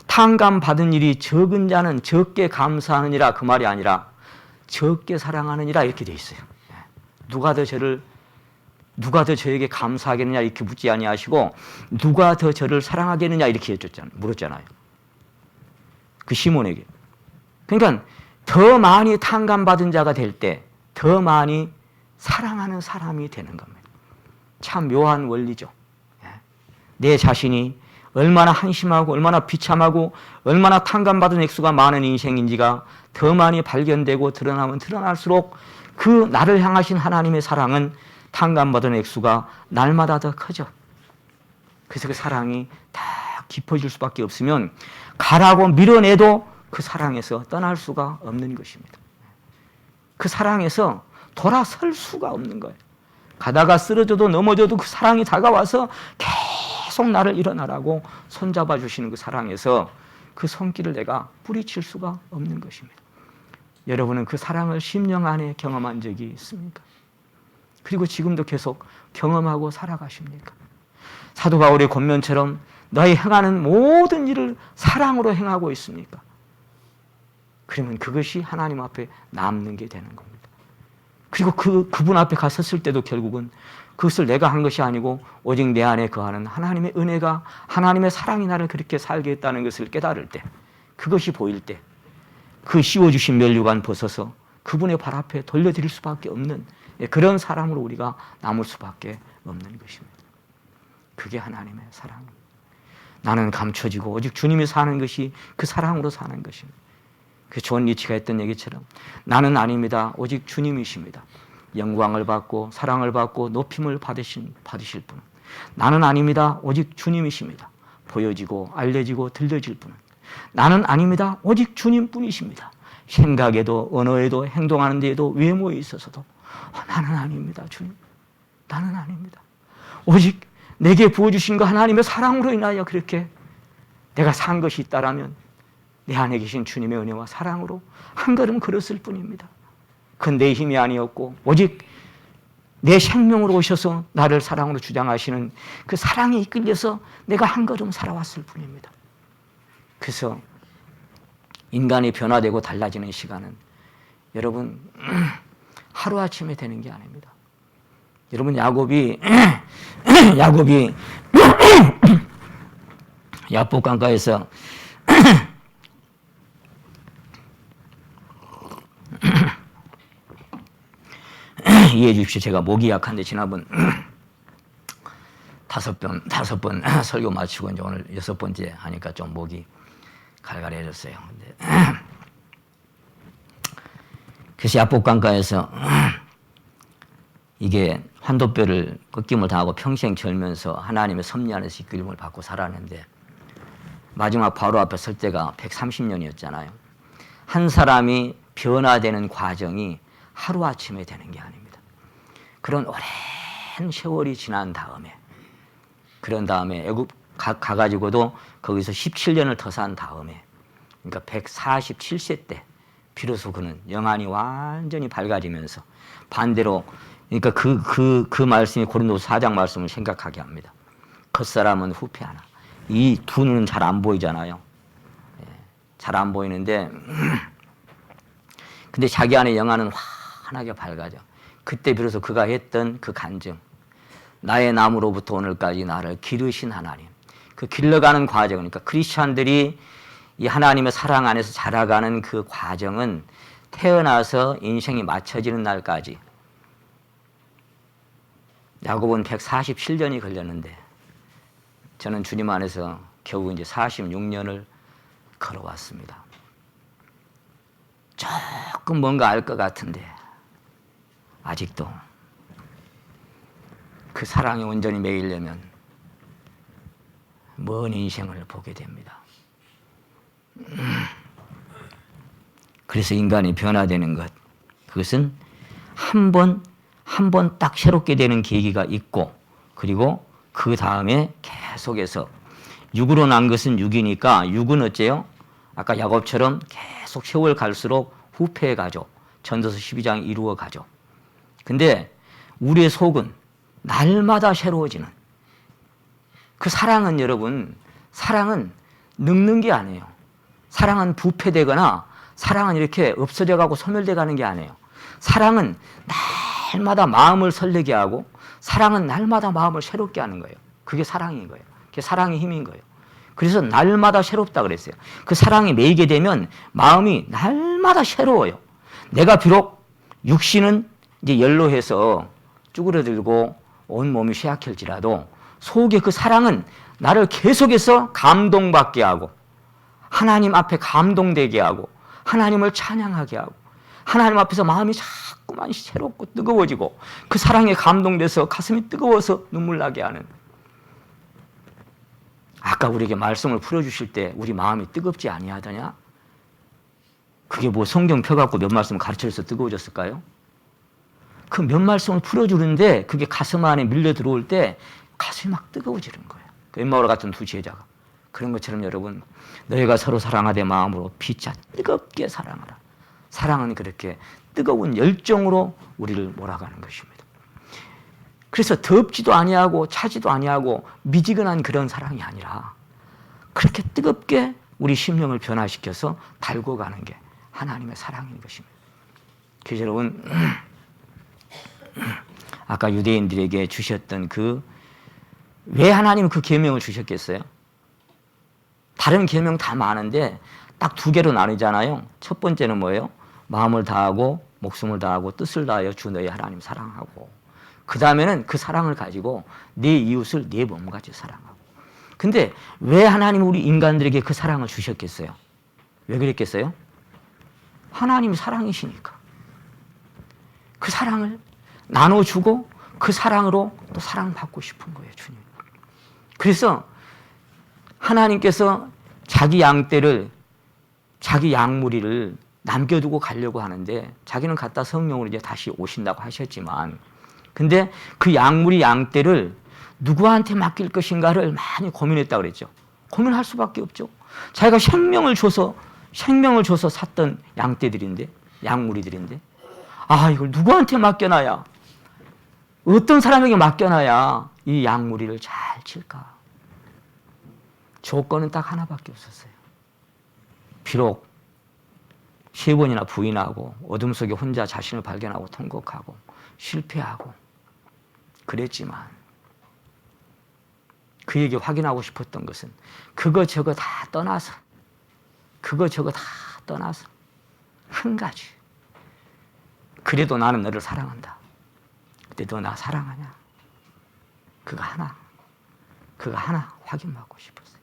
탕감받은 일이 적은 자는 적게 감사하느니라 그 말이 아니라 적게 사랑하느니라 이렇게 돼 있어요. 누가 더 저에게 감사하겠느냐 이렇게 묻지 아니하시고 누가 더 저를 사랑하겠느냐 이렇게 물었잖아요. 그 시몬에게. 그러니까 더 많이 탕감받은 자가 될 때 더 많이 사랑하는 사람이 되는 겁니다. 참 묘한 원리죠. 내 자신이 얼마나 한심하고 얼마나 비참하고 얼마나 탕감받은 액수가 많은 인생인지가 더 많이 발견되고 드러나면 드러날수록 그 나를 향하신 하나님의 사랑은 탕감받은 액수가 날마다 더 커져. 그래서 그 사랑이 더 깊어질 수밖에 없으면 가라고 밀어내도 그 사랑에서 떠날 수가 없는 것입니다. 그 사랑에서 돌아설 수가 없는 거예요. 가다가 쓰러져도 넘어져도 그 사랑이 다가와서 계속 나를 일어나라고 손잡아 주시는 그 사랑에서 그 손길을 내가 뿌리칠 수가 없는 것입니다. 여러분은 그 사랑을 심령 안에 경험한 적이 있습니까? 그리고 지금도 계속 경험하고 살아가십니까? 사도 바울의 권면처럼 너희 행하는 모든 일을 사랑으로 행하고 있습니까? 그러면 그것이 하나님 앞에 남는 게 되는 겁니다. 그리고 그분 앞에 갔었을 때도 결국은 그것을 내가 한 것이 아니고 오직 내 안에 거하는 하나님의 은혜가, 하나님의 사랑이 나를 그렇게 살게 했다는 것을 깨달을 때, 그것이 보일 때 그 씌워주신 면류관 벗어서 그분의 발 앞에 돌려드릴 수밖에 없는 그런 사람으로 우리가 남을 수밖에 없는 것입니다. 그게 하나님의 사랑입니다. 나는 감춰지고 오직 주님이 사는 것이 그 사랑으로 사는 것입니다. 그 존 리치가 했던 얘기처럼 나는 아닙니다. 오직 주님이십니다. 영광을 받고 사랑을 받고 높임을 받으실 분은 나는 아닙니다. 오직 주님이십니다. 보여지고 알려지고 들려질 분은 나는 아닙니다. 오직 주님뿐이십니다. 생각에도 언어에도 행동하는 데에도 외모에 있어서도 나는 아닙니다. 주님, 나는 아닙니다. 오직 내게 부어주신 거 하나님의 사랑으로 인하여 그렇게 내가 산 것이 있다라면 내 안에 계신 주님의 은혜와 사랑으로 한 걸음 걸었을 뿐입니다. 그건 내 힘이 아니었고 오직 내 생명으로 오셔서 나를 사랑으로 주장하시는 그 사랑에 이끌려서 내가 한 걸음 살아왔을 뿐입니다. 그래서 인간이 변화되고 달라지는 시간은 여러분 하루아침에 되는 게 아닙니다. 여러분 야곱이 야복강가에서 이해해 주십시오. 제가 목이 약한데 지난번 다섯 번 설교 마치고 이제 오늘 6번째 하니까 좀 목이 갈갈해졌어요. 그래서 야복강가에서 이게 환도뼈를 꺾임을 당하고 평생 절면서 하나님의 섭리 안에서 이끌림을 받고 살았는데 마지막 바로 앞에 설 때가 130년이었잖아요. 한 사람이 변화되는 과정이 하루아침에 되는 게 아닙니다. 그런 오랜 세월이 지난 다음에 그런 다음에 애굽 가가지고도 거기서 17년을 더 산 다음에 그러니까 147세 때 비로소 그는 영안이 완전히 밝아지면서 반대로 그러니까 그 말씀이 고린도서 4장 말씀을 생각하게 합니다. 겉사람은 후패하나. 이 두 눈은 잘 안 보이잖아요. 잘 안 보이는데 근데 자기 안에 영안은 환하게 밝아져. 그때 비로소 그가 했던 그 간증, 나의 나무로부터 오늘까지 나를 기르신 하나님, 그 길러가는 과정, 그러니까 크리스찬들이 이 하나님의 사랑 안에서 자라가는 그 과정은 태어나서 인생이 맞춰지는 날까지 야곱은 147년이 걸렸는데 저는 주님 안에서 겨우 이제 46년을 걸어왔습니다. 조금 뭔가 알 것 같은데 아직도 그 사랑에 온전히 매이려면 먼 인생을 보게 됩니다. 그래서 인간이 변화되는 것, 그것은 한 번 딱 새롭게 되는 계기가 있고 그리고 그 다음에 계속해서 육으로 난 것은 육이니까 육은 어째요? 아까 야곱처럼 계속 세월 갈수록 후패해 가죠. 전도서 12장이 이루어 가죠. 근데 우리의 속은 날마다 새로워지는 그 사랑은 여러분, 사랑은 늙는 게 아니에요. 사랑은 부패되거나 사랑은 이렇게 없어져 가고 소멸돼 가는 게 아니에요. 사랑은 날마다 마음을 설레게 하고 사랑은 날마다 마음을 새롭게 하는 거예요. 그게 사랑인 거예요. 그게 사랑의 힘인 거예요. 그래서 날마다 새롭다 그랬어요. 그 사랑에 매이게 되면 마음이 날마다 새로워요. 내가 비록 육신은 이제 연로해서 쭈그러들고 온 몸이 쇠약할지라도 속에 그 사랑은 나를 계속해서 감동받게 하고 하나님 앞에 감동되게 하고 하나님을 찬양하게 하고 하나님 앞에서 마음이 자꾸만 새롭고 뜨거워지고 그 사랑에 감동돼서 가슴이 뜨거워서 눈물 나게 하는, 아까 우리에게 말씀을 풀어주실 때 우리 마음이 뜨겁지 아니하더냐? 그게 뭐 성경 펴갖고 몇 말씀 가르쳐줘서 뜨거워졌을까요? 그 몇 말씀을 풀어주는데 그게 가슴 안에 밀려 들어올 때 가슴이 막 뜨거워지는 거예요. 그 엠마오와 같은 두 제자가. 그런 것처럼 여러분, 너희가 서로 사랑하되 마음으로 피차 뜨겁게 사랑하라. 사랑은 그렇게 뜨거운 열정으로 우리를 몰아가는 것입니다. 그래서 덥지도 아니하고 차지도 아니하고 미지근한 그런 사랑이 아니라 그렇게 뜨겁게 우리 심령을 변화시켜서 달고 가는 게 하나님의 사랑인 것입니다. 그래서 여러분, 아까 유대인들에게 주셨던 왜 하나님은 그 계명을 주셨겠어요? 다른 계명 다 많은데 딱 두 개로 나누잖아요. 첫 번째는 뭐예요? 마음을 다하고 목숨을 다하고 뜻을 다하여 주 너희 하나님 사랑하고, 그 다음에는 그 사랑을 가지고 내 이웃을 내 몸같이 사랑하고. 근데 왜 하나님은 우리 인간들에게 그 사랑을 주셨겠어요? 왜 그랬겠어요? 하나님이 사랑이시니까. 그 사랑을 나눠주고 그 사랑으로 또 사랑받고 싶은 거예요, 주님. 그래서 하나님께서 자기 양떼를, 자기 양무리를 남겨두고 가려고 하는데, 자기는 갔다 성령으로 이제 다시 오신다고 하셨지만, 근데 그 양무리 양떼를 누구한테 맡길 것인가를 많이 고민했다고 그랬죠. 고민할 수밖에 없죠. 자기가 생명을 줘서 샀던 양떼들인데, 양무리들인데, 이걸 누구한테 맡겨놔야, 어떤 사람에게 맡겨놔야 이 양무리를 잘 칠까? 조건은 딱 하나밖에 없었어요. 비록 3번이나 부인하고 어둠 속에 혼자 자신을 발견하고 통곡하고 실패하고 그랬지만, 그에게 확인하고 싶었던 것은 그거 저거 다 떠나서 한 가지, 그래도 나는 너를 사랑한다. 근데 너 나 사랑하냐? 그거 하나 확인받고 싶었어요.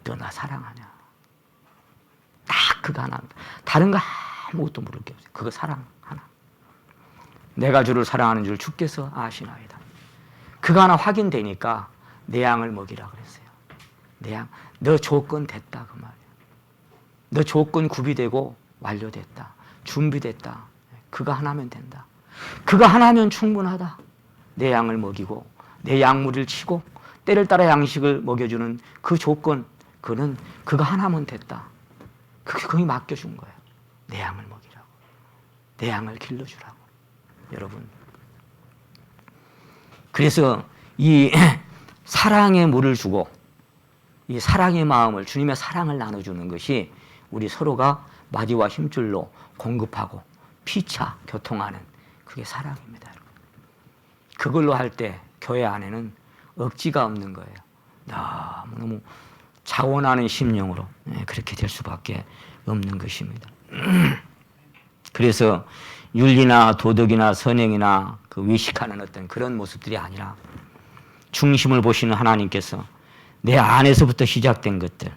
너 나 사랑하냐? 딱 그거 하나, 다른 거 아무것도 물을 게 없어요. 그거 사랑 하나. 내가 주를 사랑하는 줄 주께서 아시나이다. 그거 하나 확인되니까 내 양을 먹이라 그랬어요. 내 양, 너 조건 됐다 그 말이에요. 너 조건 구비되고 완료됐다. 준비됐다. 그거 하나면 된다. 그거 하나면 충분하다. 내 양을 먹이고 내 양무리를 치고 때를 따라 양식을 먹여주는 그 조건, 그거 하나면 됐다. 그게 거기 맡겨준 거예요. 내 양을 먹이라고. 내 양을 길러주라고. 여러분. 그래서 이 사랑의 물을 주고 이 사랑의 마음을, 주님의 사랑을 나눠주는 것이 우리 서로가 마디와 힘줄로 공급하고 피차 교통하는 그게 사랑입니다. 여러분. 그걸로 할 때 교회 안에는 억지가 없는 거예요. 너무 자원하는 심령으로 그렇게 될 수밖에 없는 것입니다. 그래서 윤리나 도덕이나 선행이나 그 외식하는 어떤 그런 모습들이 아니라 중심을 보시는 하나님께서 내 안에서부터 시작된 것들,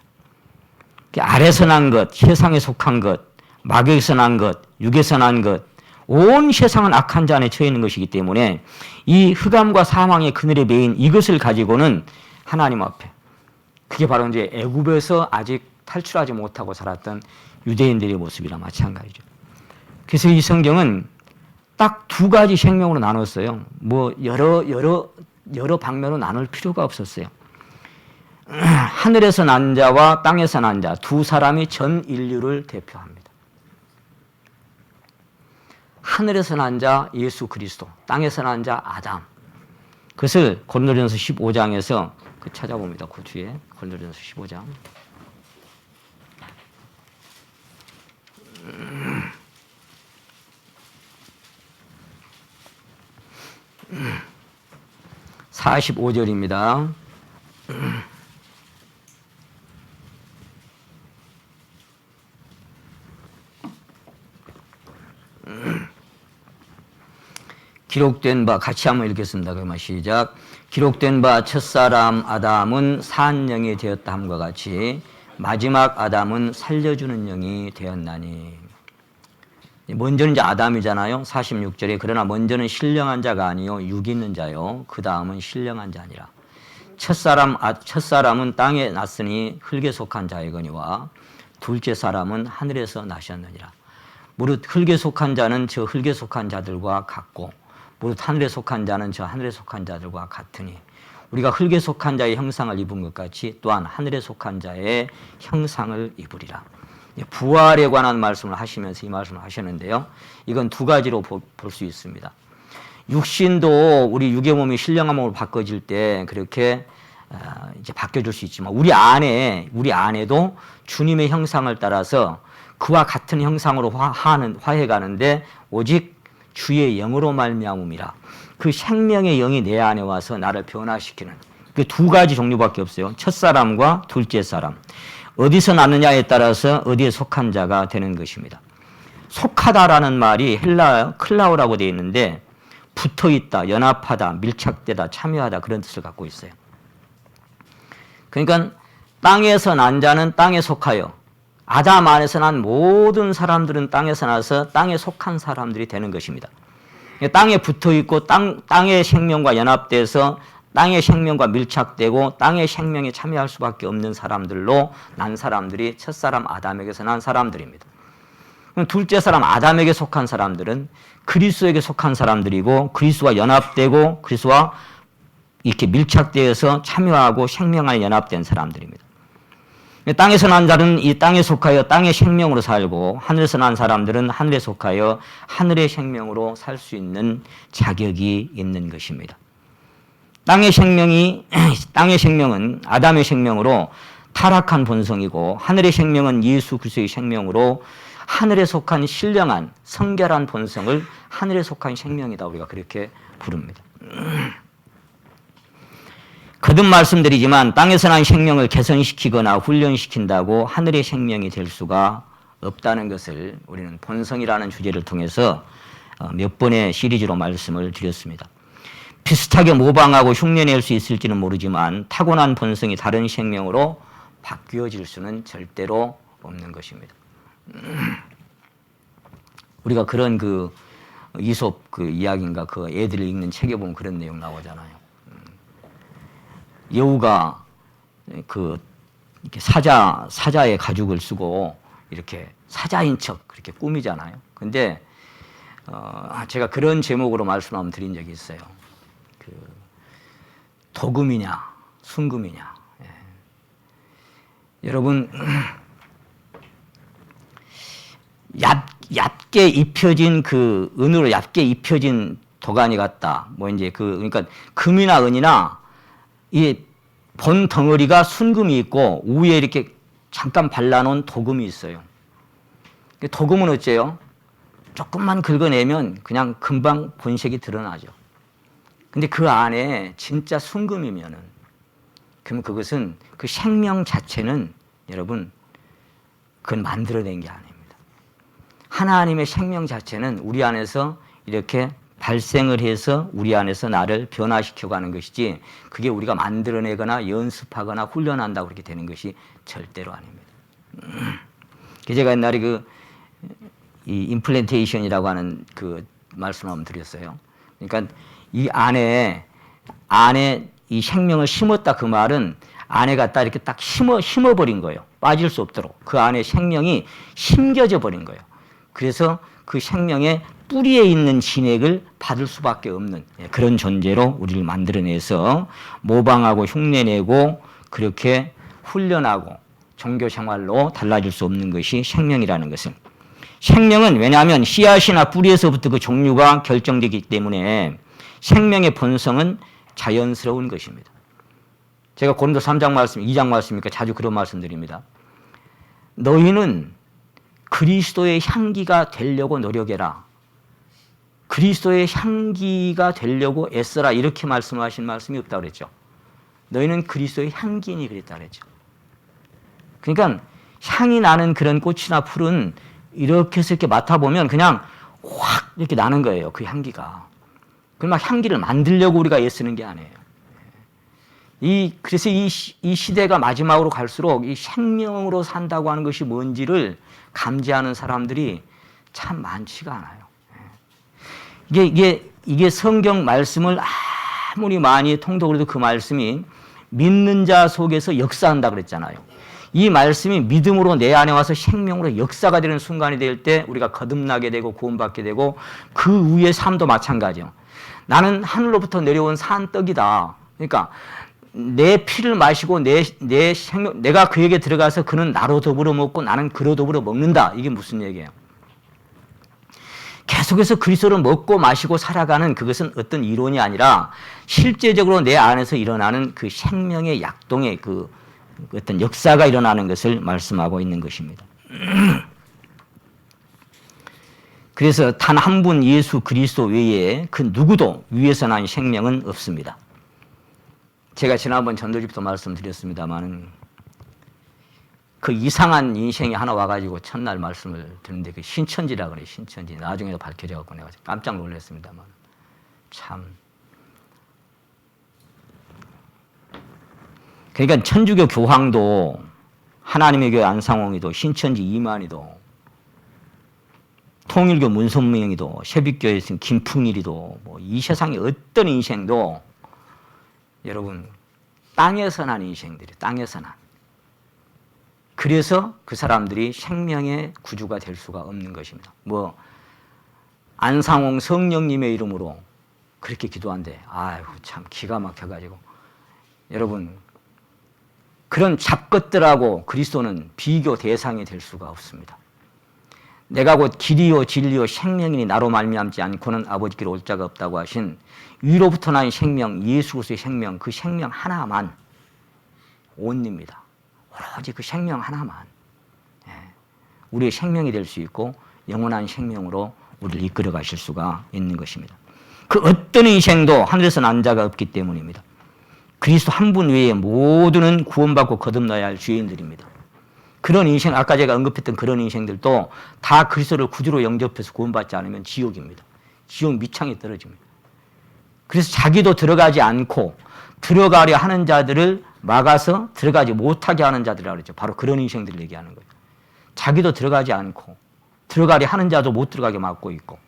아래서 난 것, 세상에 속한 것, 마귀에서 난 것, 육에서 난 것, 온 세상은 악한 자 안에 처해 있는 것이기 때문에 이 흑암과 사망의 그늘에 매인 이것을 가지고는 하나님 앞에, 그게 바로 이제 애굽에서 아직 탈출하지 못하고 살았던 유대인들의 모습이랑 마찬가지죠. 그래서 이 성경은 딱 두 가지 생명으로 나눴어요. 뭐 여러 방면으로 나눌 필요가 없었어요. 하늘에서 난 자와 땅에서 난 자 두 사람이 전 인류를 대표합니다. 하늘에서 난 자 예수 그리스도, 땅에서 난 자 아담. 그것을 고린도전서 15장에서 찾아봅니다. 그 뒤에 고린도전서 15장. 음. 45절입니다. 기록된 바 같이 한번 읽겠습니다. 그러면 시작. 기록된 바 첫사람 아담은 산 영이 되었다 함과 같이 마지막 아담은 살려주는 영이 되었나니. 먼저는 이제 아담이잖아요. 46절에 그러나 먼저는 신령한 자가 아니요 육 있는 자요 그 다음은 신령한 자니라. 첫사람은 땅에 났으니 흙에 속한 자이거니와 둘째 사람은 하늘에서 나셨느니라. 무릇 흙에 속한 자는 저 흙에 속한 자들과 같고 무릇 하늘에 속한 자는 저 하늘에 속한 자들과 같으니 우리가 흙에 속한 자의 형상을 입은 것 같이 또한 하늘에 속한 자의 형상을 입으리라. 부활에 관한 말씀을 하시면서 이 말씀을 하셨는데요. 이건 두 가지로 볼 수 있습니다. 육신도 우리 육의 몸이 신령한 몸으로 바꿔질 때 그렇게 이제 바뀌어질 수 있지만 우리 안에도 주님의 형상을 따라서 그와 같은 형상으로 화해 가는데 오직 주의 영으로 말미암음이라. 그 생명의 영이 내 안에 와서 나를 변화시키는 그 두 가지 종류밖에 없어요. 첫사람과 둘째 사람. 어디서 났느냐에 따라서 어디에 속한 자가 되는 것입니다. 속하다라는 말이 헬라어 클라우라고 되어 있는데 붙어있다, 연합하다, 밀착되다, 참여하다 그런 뜻을 갖고 있어요. 그러니까 땅에서 난 자는 땅에 속하여 아담 안에서 난 모든 사람들은 땅에서 나서 땅에 속한 사람들이 되는 것입니다. 땅에 붙어있고 땅의 생명과 연합돼서 땅의 생명과 밀착되고 땅의 생명에 참여할 수밖에 없는 사람들로 난 사람들이 첫사람 아담에게서 난 사람들입니다. 둘째 사람 아담에게 속한 사람들은 그리스도에게 속한 사람들이고 그리스도와 연합되고 그리스도와 이렇게 밀착되어서 참여하고 생명 안에 연합된 사람들입니다. 땅에서 난 자는 이 땅에 속하여 땅의 생명으로 살고 하늘에서 난 사람들은 하늘에 속하여 하늘의 생명으로 살 수 있는 자격이 있는 것입니다. 땅의 생명은 아담의 생명으로 타락한 본성이고 하늘의 생명은 예수 그리스도의 생명으로 하늘에 속한 신령한 성결한 본성을 하늘에 속한 생명이다 우리가 그렇게 부릅니다. 거듭 말씀드리지만 땅에서 난 생명을 개선시키거나 훈련시킨다고 하늘의 생명이 될 수가 없다는 것을 우리는 본성이라는 주제를 통해서 몇 번의 시리즈로 말씀을 드렸습니다. 비슷하게 모방하고 흉내낼 수 있을지는 모르지만 타고난 본성이 다른 생명으로 바뀌어질 수는 절대로 없는 것입니다. 우리가 그런 그 이솝 그 이야기인가 그 애들을 읽는 책에 보면 그런 내용 나오잖아요. 여우가 그 이렇게 사자의 가죽을 쓰고 이렇게 사자인 척 그렇게 꾸미잖아요. 근데 제가 그런 제목으로 말씀 한번 드린 적이 있어요. 그 도금이냐 순금이냐. 예. 여러분 얇게 입혀진 그 은으로 얇게 입혀진 도가니 같다. 뭐 이제 그러니까 금이나 은이나 이 본 덩어리가 순금이 있고 위에 이렇게 잠깐 발라놓은 도금이 있어요. 도금은 어째요? 조금만 긁어내면 그냥 금방 본색이 드러나죠. 근데 그 안에 진짜 순금이면은 그럼 그것은 그 생명 자체는 여러분 그건 만들어낸 게 아닙니다. 하나님의 생명 자체는 우리 안에서 이렇게 발생을 해서 우리 안에서 나를 변화시켜가는 것이지 그게 우리가 만들어내거나 연습하거나 훈련한다고 그렇게 되는 것이 절대로 아닙니다. 제가 옛날에 이 임플란테이션이라고 하는 그 말씀을 한번 드렸어요. 그러니까 이 안에 이 생명을 심었다 그 말은 안에 갖다 이렇게 딱 심어버린 거예요. 빠질 수 없도록. 그 안에 생명이 심겨져 버린 거예요. 그래서 그 생명의 뿌리에 있는 진액을 받을 수밖에 없는 그런 존재로 우리를 만들어내서 모방하고 흉내내고 그렇게 훈련하고 종교 생활로 달라질 수 없는 것이 생명이라는 것은. 생명은 왜냐하면 씨앗이나 뿌리에서부터 그 종류가 결정되기 때문에 생명의 본성은 자연스러운 것입니다. 제가 고린도 3장 말씀, 2장 말씀이니까 자주 그런 말씀 드립니다. 너희는 그리스도의 향기가 되려고 노력해라. 그리스도의 향기가 되려고 애써라. 이렇게 말씀하신 말씀이 없다고 그랬죠. 너희는 그리스도의 향기니 그랬다 그랬죠. 그러니까 향이 나는 그런 꽃이나 풀은 이렇게 해서 이렇게 맡아보면 그냥 확 이렇게 나는 거예요. 그 향기가. 그 막 향기를 만들려고 우리가 애쓰는 게 아니에요. 그래서 이 시대가 마지막으로 갈수록 이 생명으로 산다고 하는 것이 뭔지를 감지하는 사람들이 참 많지가 않아요. 이게 성경 말씀을 아무리 많이 통독을 해도 그 말씀이 믿는 자 속에서 역사한다 그랬잖아요. 이 말씀이 믿음으로 내 안에 와서 생명으로 역사가 되는 순간이 될 때 우리가 거듭나게 되고 구원받게 되고 그 위의 삶도 마찬가지예요. 나는 하늘로부터 내려온 산 떡이다. 그러니까 내 피를 마시고 내 생명, 내가 그에게 들어가서 그는 나로 더불어 먹고 나는 그로 더불어 먹는다. 이게 무슨 얘기예요? 계속해서 그리스도를 먹고 마시고 살아가는 그것은 어떤 이론이 아니라 실제적으로 내 안에서 일어나는 그 생명의 약동의 그 어떤 역사가 일어나는 것을 말씀하고 있는 것입니다. 그래서 단 한 분 예수 그리스도 외에 그 누구도 위에서 난 생명은 없습니다. 제가 지난번 전도집도 말씀드렸습니다만 그 이상한 인생이 하나 와가지고 첫날 말씀을 듣는데 그 신천지라 그래요. 신천지. 나중에도 밝혀져갖고 내가 깜짝 놀랐습니다만 참. 그러니까 천주교 교황도 하나님의 교회 안상홍이도 신천지 이만희도 통일교 문선명이도 새빛교회 김풍일이도 뭐 이 세상의 어떤 인생도 여러분 땅에서 난 인생들이 땅에서 난. 그래서 그 사람들이 생명의 구주가 될 수가 없는 것입니다. 뭐 안상홍 성령님의 이름으로 그렇게 기도한대. 아이고 참 기가 막혀가지고 여러분 그런 잡것들하고 그리스도는 비교 대상이 될 수가 없습니다. 내가 곧 길이요 진리요 생명이니 나로 말미암지 않고는 아버지께로 올 자가 없다고 하신 위로부터 난 생명 예수 그리스도의 생명 그 생명 하나만 온입니다. 오로지 그 생명 하나만 우리의 생명이 될 수 있고 영원한 생명으로 우리를 이끌어 가실 수가 있는 것입니다. 그 어떤 인생도 하늘에서 난 자가 없기 때문입니다. 그리스도 한 분 외에 모두는 구원받고 거듭나야 할 죄인들입니다. 그런 인생, 아까 제가 언급했던 그런 인생들도 다 그리스도를 구주로 영접해서 구원받지 않으면 지옥입니다. 지옥 밑창에 떨어집니다. 그래서 자기도 들어가지 않고 들어가려 하는 자들을 막아서 들어가지 못하게 하는 자들이라고 그러죠. 바로 그런 인생들을 얘기하는 거예요. 자기도 들어가지 않고 들어가려 하는 자도 못 들어가게 막고 있고.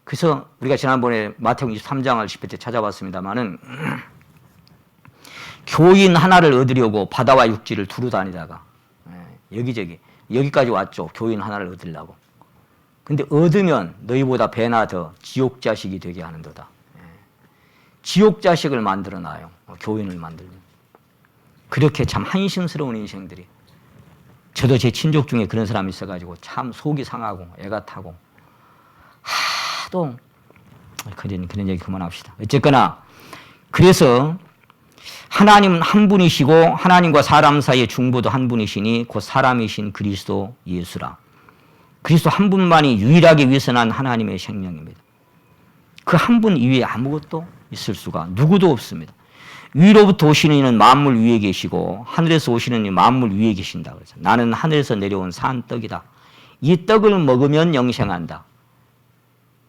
그래서 우리가 지난번에 마태복음 23장을 집회 때 찾아봤습니다마는 교인 하나를 얻으려고 바다와 육지를 두루 다니다가 여기저기 여기까지 왔죠. 교인 하나를 얻으려고. 근데 얻으면 너희보다 배나 더 지옥 자식이 되게 하는도다. 지옥 자식을 만들어 놔요. 교인을 만들면. 그렇게 참 한심스러운 인생들이. 저도 제 친족 중에 그런 사람이 있어가지고 참 속이 상하고 애가 타고 하도 그런 얘기 그만합시다. 어쨌거나 그래서 하나님은 한 분이시고 하나님과 사람 사이의 중보도 한 분이시니 곧 사람이신 그리스도 예수라. 그리스도 한 분만이 유일하게 위선한 하나님의 생명입니다. 그 한 분 이외에 아무것도 있을 수가 누구도 없습니다. 위로부터 오시는 이는 만물 위에 계시고 하늘에서 오시는 이 만물 위에 계신다. 그래서 나는 하늘에서 내려온 산 떡이다. 이 떡을 먹으면 영생한다.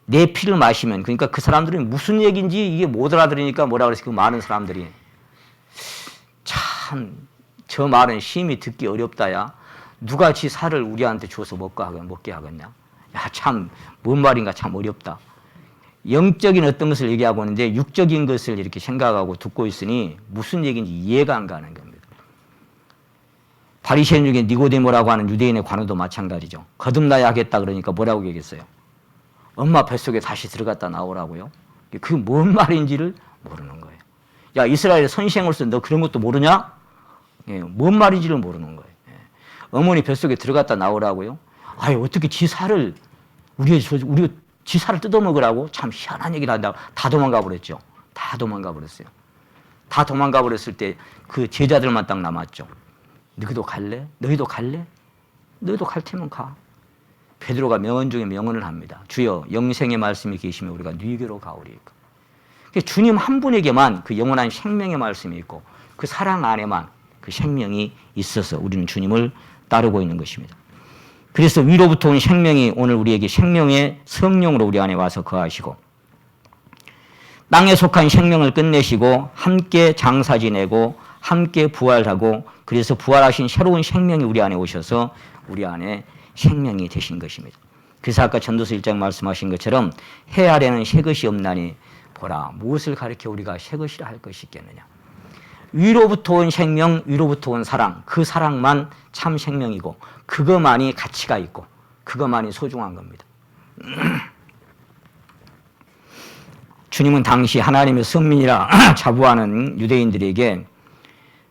내 피를 마시면 그러니까 그 사람들은 무슨 얘기인지 이게 못 알아들으니까 뭐라 그랬어요. 그 많은 사람들이 참 저 말은 심히 듣기 어렵다야. 누가 지 살을 우리한테 줘서 먹게 하겠냐. 야, 참 뭔 말인가 참 어렵다. 영적인 어떤 것을 얘기하고 있는데 육적인 것을 이렇게 생각하고 듣고 있으니 무슨 얘기인지 이해가 안 가는 겁니다. 바리새인 중에 니고데모라고 하는 유대인의 관우도 마찬가지죠. 거듭나야 하겠다 그러니까 뭐라고 얘기했어요? 엄마 뱃속에 다시 들어갔다 나오라고요? 그게 뭔 말인지를 모르는 거예요. 야, 이스라엘의 선생으로서 너 그런 것도 모르냐? 예, 뭔 말인지를 모르는 거예요. 예. 어머니 뱃속에 들어갔다 나오라고요? 아유, 어떻게 지 살을 우리가 지 살을 뜯어먹으라고? 참 희한한 얘기를 한다고 다 도망가 버렸죠. 다 도망가 버렸어요. 다 도망가 버렸을 때 그 제자들만 딱 남았죠. 너희도 갈래? 너희도 갈래? 너희도 갈 테면 가. 베드로가 명언 중에 명언을 합니다. 주여 영생의 말씀이 계시면 우리가 네게로 가오리이까. 주님 한 분에게만 그 영원한 생명의 말씀이 있고 그 사랑 안에만 그 생명이 있어서 우리는 주님을 따르고 있는 것입니다. 그래서 위로부터 온 생명이 오늘 우리에게 생명의 성령으로 우리 안에 와서 거하시고 땅에 속한 생명을 끝내시고 함께 장사 지내고 함께 부활하고 그래서 부활하신 새로운 생명이 우리 안에 오셔서 우리 안에 생명이 되신 것입니다. 그래서 아까 전도서 1장 말씀하신 것처럼 해 아래는 새 것이 없나니 보라 무엇을 가리켜 우리가 새 것이라 할 것이 있겠느냐. 위로부터 온 생명, 위로부터 온 사랑, 그 사랑만 참 생명이고 그것만이 가치가 있고 그것만이 소중한 겁니다. 주님은 당시 하나님의 선민이라 자부하는 유대인들에게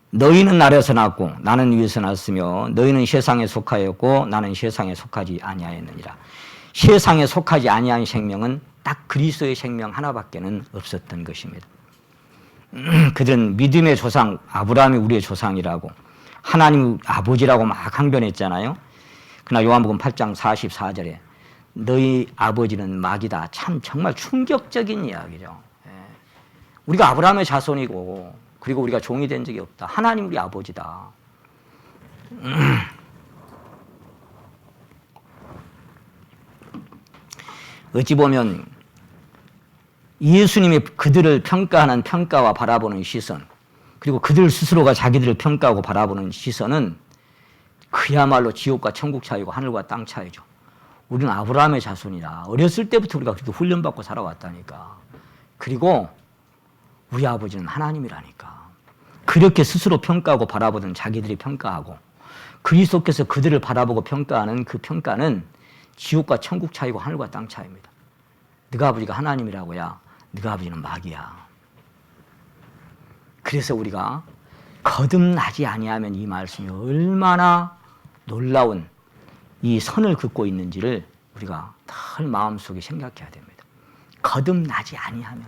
너희는 나라에서 났고 나는 위에서 났으며 너희는 세상에 속하였고 나는 세상에 속하지 아니하였느니라. 세상에 속하지 아니한 생명은 딱 그리스도의 생명 하나밖에는 없었던 것입니다. 그들은 믿음의 조상 아브라함이 우리의 조상이라고 하나님 아버지라고 막 항변했잖아요. 그러나 요한복음 8장 44절에 너희 아버지는 마귀다. 참 정말 충격적인 이야기죠. 우리가 아브라함의 자손이고 그리고 우리가 종이 된 적이 없다. 하나님 우리 아버지다. 어찌 보면 예수님이 그들을 평가하는 평가와 바라보는 시선 그리고 그들 스스로가 자기들을 평가하고 바라보는 시선은 그야말로 지옥과 천국 차이고 하늘과 땅 차이죠. 우리는 아브라함의 자손이라 어렸을 때부터 우리가 그렇게 훈련받고 살아왔다니까. 그리고 우리 아버지는 하나님이라니까. 그렇게 스스로 평가하고 바라보던 자기들이 평가하고 그리스도께서 그들을 바라보고 평가하는 그 평가는 지옥과 천국 차이고 하늘과 땅 차이입니다. 네가 아버지가 하나님이라고야. 네가 아버지는 마귀야. 그래서 우리가 거듭나지 아니하면 이 말씀이 얼마나 놀라운 이 선을 긋고 있는지를 우리가 늘 마음속에 생각해야 됩니다. 거듭나지 아니하면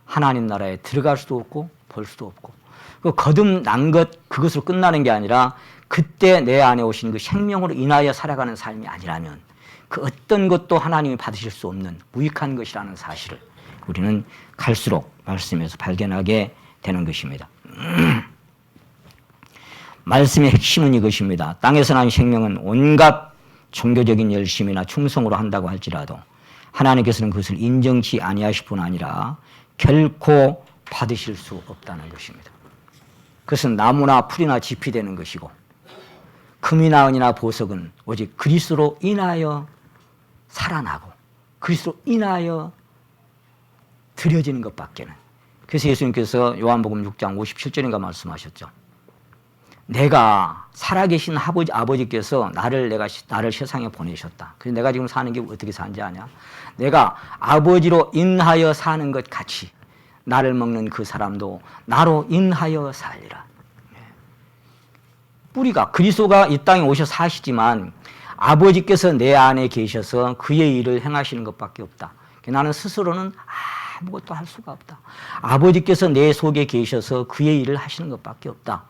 하나님 나라에 들어갈 수도 없고 볼 수도 없고 그 거듭난 것 그것으로 끝나는 게 아니라 그때 내 안에 오신 그 생명으로 인하여 살아가는 삶이 아니라면 그 어떤 것도 하나님이 받으실 수 없는 무익한 것이라는 사실을 우리는 갈수록 말씀에서 발견하게 되는 것입니다. 말씀의 핵심은 이것입니다. 땅에서 난 생명은 온갖 종교적인 열심이나 충성으로 한다고 할지라도 하나님께서는 그것을 인정치 아니하실 뿐 아니라 결코 받으실 수 없다는 것입니다. 그것은 나무나 풀이나 짚이 되는 것이고 금이나 은이나 보석은 오직 그리스도로 인하여 살아나고 그리스도로 인하여 드려지는 것밖에는. 그래서 예수님께서 요한복음 6장 57절인가 말씀하셨죠. 내가 살아계신 아버지께서 나를 세상에 보내셨다. 그래서 내가 지금 사는 게 어떻게 사는지 아냐? 내가 아버지로 인하여 사는 것 같이 나를 먹는 그 사람도 나로 인하여 살리라. 뿌리가 그리스도가 이 땅에 오셔 사시지만 아버지께서 내 안에 계셔서 그의 일을 행하시는 것밖에 없다. 나는 스스로는 아무것도 할 수가 없다. 아버지께서 내 속에 계셔서 그의 일을 하시는 것밖에 없다.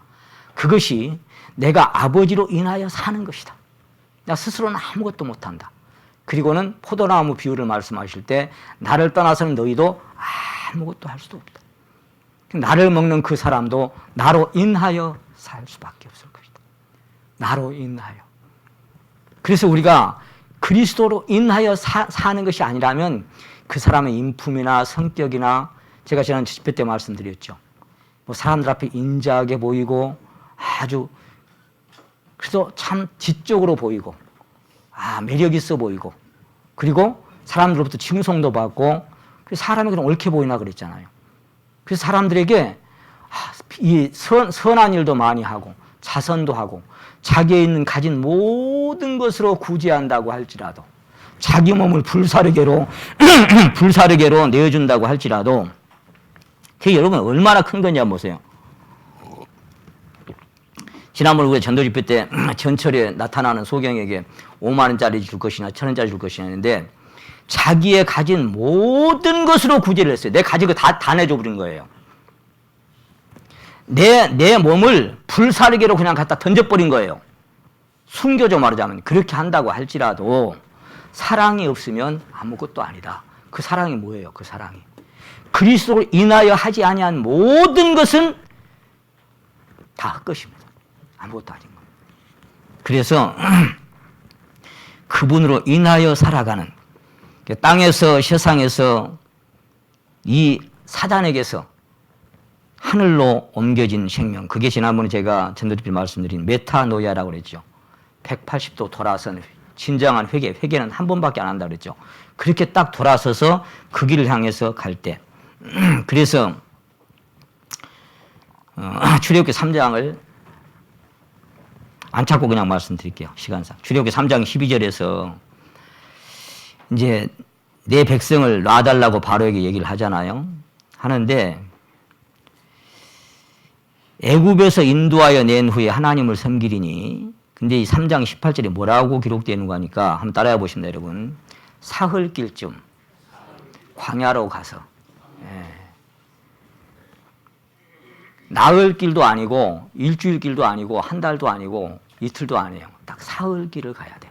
그것이 내가 아버지로 인하여 사는 것이다. 나 스스로는 아무것도 못한다. 그리고는 포도나무 비유를 말씀하실 때 나를 떠나서는 너희도 아무것도 할 수도 없다. 나를 먹는 그 사람도 나로 인하여 살 수밖에 없을 것이다. 나로 인하여. 그래서 우리가 그리스도로 인하여 사는 것이 아니라면 그 사람의 인품이나 성격이나 제가 지난 집회 때 말씀드렸죠. 뭐 사람들 앞에 인자하게 보이고 아주 그래서 참 지적으로 보이고 매력 있어 보이고 그리고 사람들로부터 칭송도 받고 사람이 그냥 옳게 보이나 그랬잖아요. 그래서 사람들에게 이 선한 일도 많이 하고 자선도 하고 자기에 있는 가진 모든 것으로 구제한다고 할지라도 자기 몸을 불사르게로 내어준다고 할지라도 그게 여러분 얼마나 큰 건지 한번 보세요. 지난번 우리 전도 집회 때 전철에 나타나는 소경에게 5만 원짜리 줄 것이냐 1,000원짜리 줄 것이냐 했는데 자기의 가진 모든 것으로 구제를 했어요. 내 가진 거 다 내줘 버린 거예요. 내 몸을 불사르게로 그냥 갖다 던져버린 거예요. 숨겨져 말하자면 그렇게 한다고 할지라도 사랑이 없으면 아무것도 아니다. 그 사랑이 뭐예요? 그 사랑이 그리스도로 인하여 하지 아니한 모든 것은 다 헛것입니다. 아무것도 아닌 겁니다. 그래서 그분으로 인하여 살아가는 땅에서 세상에서 이 사단에게서 하늘로 옮겨진 생명, 그게 지난번에 제가 전도집에 말씀드린 메타노이아라고 그랬죠. 180도 돌아선 진정한 회개는 한 번밖에 안 한다 그랬죠. 그렇게 딱 돌아서서 그 길을 향해서 갈 때, 그래서 출애굽기 3장을 안 찾고 그냥 말씀드릴게요. 시간상. 출애굽기 3장 12절에서 이제 내 백성을 놔달라고 바로에게 얘기를 하잖아요. 하는데 애굽에서 인도하여 낸 후에 하나님을 섬기리니, 근데 이 3장 18절에 뭐라고 기록되어 있는 거니까 한번 따라해 보십니다, 여러분. 사흘길쯤 광야로 가서, 나흘 길도 아니고 일주일 길도 아니고 한 달도 아니고 이틀도 아니에요. 딱 사흘 길을 가야 돼.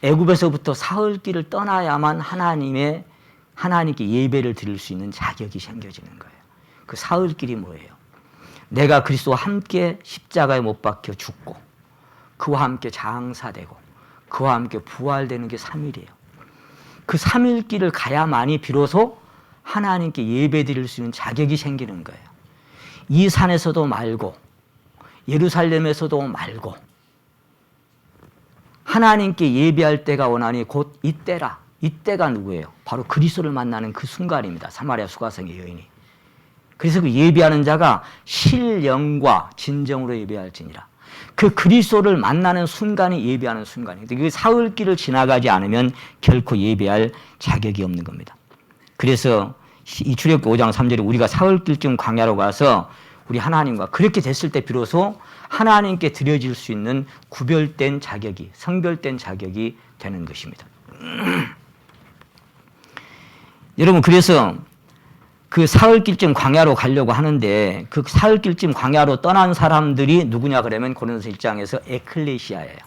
애굽에서부터 사흘 길을 떠나야만 하나님께 예배를 드릴 수 있는 자격이 생겨지는 거예요. 그 사흘 길이 뭐예요? 내가 그리스도와 함께 십자가에 못 박혀 죽고 그와 함께 장사되고 그와 함께 부활되는 게 3일이에요. 그 3일 길을 가야만이 비로소 하나님께 예배 드릴 수 있는 자격이 생기는 거예요. 이 산에서도 말고 예루살렘에서도 말고 하나님께 예배할 때가 오나니 곧 이때라. 이때가 누구예요? 바로 그리스도를 만나는 그 순간입니다. 사마리아 수가성의 여인이. 그래서 그 예배하는 자가 실령과 진정으로 예배할지니라. 그 그리스도를 만나는 순간이 예배하는 순간입니다. 그 사흘길을 지나가지 않으면 결코 예배할 자격이 없는 겁니다. 그래서 이 출애굽기 5장 3절에 우리가 사흘길쯤 광야로 가서 우리 하나님과 그렇게 됐을 때 비로소 하나님께 드려질 수 있는 구별된 자격이, 성별된 자격이 되는 것입니다. 여러분, 그래서 그 사흘길쯤 광야로 가려고 하는데 그 사흘길쯤 광야로 떠난 사람들이 누구냐 그러면 고린도서 1장에서 에클레시아예요.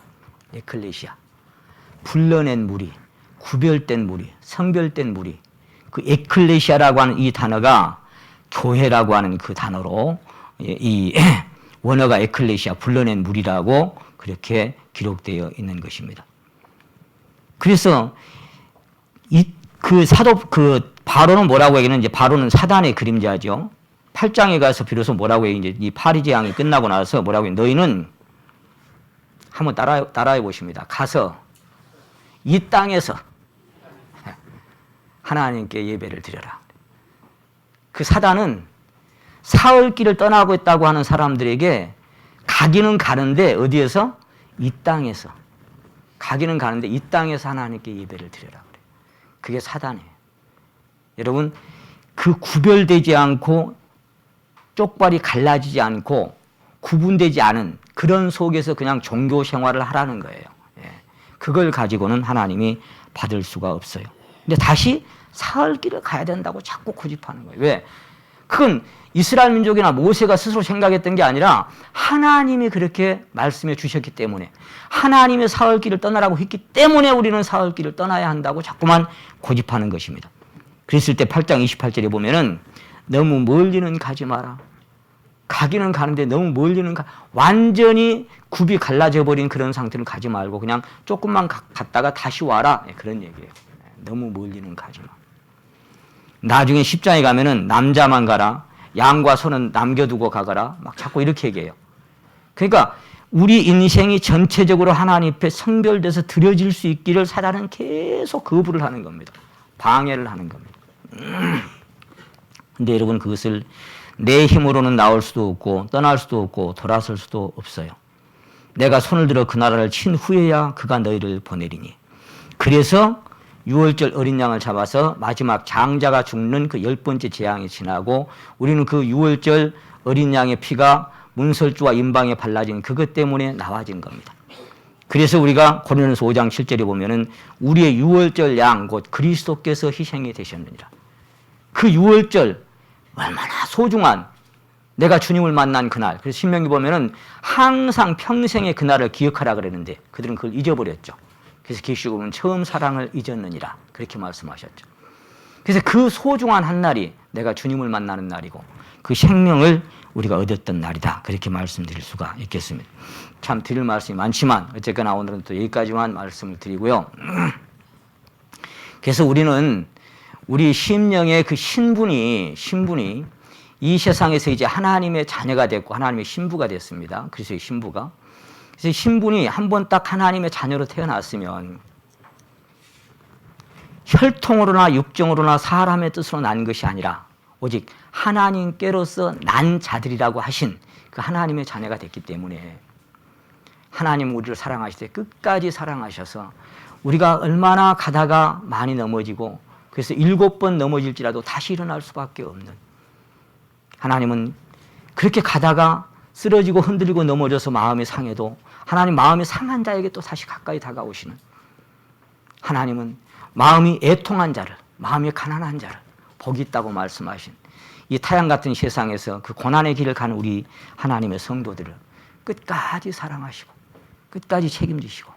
에클레시아. 불러낸 무리, 구별된 무리, 성별된 무리. 그 에클레시아라고 하는 이 단어가 교회라고 하는 그 단어로 이 원어가 에클레시아, 불러낸 무리라고 그렇게 기록되어 있는 것입니다. 그래서 바로는 뭐라고 얘기하는, 이제 바로는 사단의 그림자죠. 8장에 가서 비로소 뭐라고 얘기, 이제 이 파리 재앙이 끝나고 나서 뭐라고 해, 너희는 한번 따라해 보십니다. 가서 이 땅에서 하나님께 예배를 드려라. 그 사단은 사흘길을 떠나고 있다고 하는 사람들에게 가기는 가는데 어디에서? 이 땅에서. 가기는 가는데 이 땅에서 하나님께 예배를 드려라 그래요. 그게 사단이에요. 여러분, 그 구별되지 않고 쪽발이 갈라지지 않고 구분되지 않은 그런 속에서 그냥 종교 생활을 하라는 거예요. 그걸 가지고는 하나님이 받을 수가 없어요. 근데 다시 사흘길을 가야 된다고 자꾸 고집하는 거예요. 왜? 그건 이스라엘 민족이나 모세가 스스로 생각했던 게 아니라 하나님이 그렇게 말씀해 주셨기 때문에, 하나님의 사흘길을 떠나라고 했기 때문에 우리는 사흘길을 떠나야 한다고 자꾸만 고집하는 것입니다. 그랬을 때 8장 28절에 보면은 너무 멀리는 가지 마라. 가기는 가는데 너무 멀리는 완전히 굽이 갈라져 버린 그런 상태는 가지 말고 그냥 조금만 갔다가 다시 와라. 그런 얘기예요. 너무 멀리는 가지 마. 나중에 10장에 가면은 남자만 가라. 양과 소는 남겨두고 가거라. 막 자꾸 이렇게 얘기해요. 그러니까 우리 인생이 전체적으로 하나님 앞에 성별돼서 드려질 수 있기를 사단은 계속 거부를 하는 겁니다. 방해를 하는 겁니다. 근데 여러분, 그것을 내 힘으로는 나올 수도 없고 떠날 수도 없고 돌아설 수도 없어요. 내가 손을 들어 그 나라를 친 후에야 그가 너희를 보내리니. 그래서 6월절 어린 양을 잡아서 마지막 장자가 죽는 그 10번째 재앙이 지나고 우리는 그 6월절 어린 양의 피가 문설주와 임방에 발라진 그것 때문에 나와진 겁니다. 그래서 우리가 고린도서 5장 7절에 보면은 우리의 6월절 양 곧 그리스도께서 희생이 되셨느니라. 그 6월절 얼마나 소중한, 내가 주님을 만난 그날. 그래서 신명기 보면은 항상 평생의 그날을 기억하라 그랬는데 그들은 그걸 잊어버렸죠. 그래서 계시록 보면 처음 사랑을 잊었느니라 그렇게 말씀하셨죠. 그래서 그 소중한 한 날이 내가 주님을 만나는 날이고 그 생명을 우리가 얻었던 날이다 그렇게 말씀드릴 수가 있겠습니다. 참 드릴 말씀이 많지만 어쨌거나 오늘은 또 여기까지만 말씀을 드리고요. 그래서 우리는 우리 심령의 그 신분이 이 세상에서 이제 하나님의 자녀가 됐고 하나님의 신부가 됐습니다. 그리스도의 신부가. 그래서 신분이 한번 딱 하나님의 자녀로 태어났으면 혈통으로나 육정으로나 사람의 뜻으로 난 것이 아니라 오직 하나님께로서 난 자들이라고 하신 그 하나님의 자녀가 됐기 때문에 하나님은 우리를 사랑하실 때 끝까지 사랑하셔서 우리가 얼마나 가다가 많이 넘어지고 그래서 7번 넘어질지라도 다시 일어날 수밖에 없는 하나님은 그렇게 가다가 쓰러지고 흔들리고 넘어져서 마음이 상해도 하나님 마음이 상한 자에게 또 다시 가까이 다가오시는 하나님은 마음이 애통한 자를 마음이 가난한 자를 복이 있다고 말씀하신 이 타양 같은 세상에서 그 고난의 길을 가는 우리 하나님의 성도들을 끝까지 사랑하시고 끝까지 책임지시고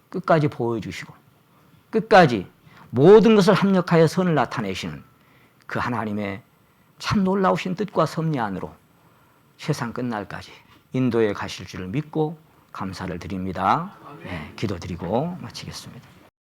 끝까지 보여주시고 끝까지 모든 것을 합력하여 선을 나타내시는 그 하나님의 참 놀라우신 뜻과 섭리 안으로 세상 끝날까지 인도에 가실 줄을 믿고 감사를 드립니다. 네, 기도드리고 마치겠습니다.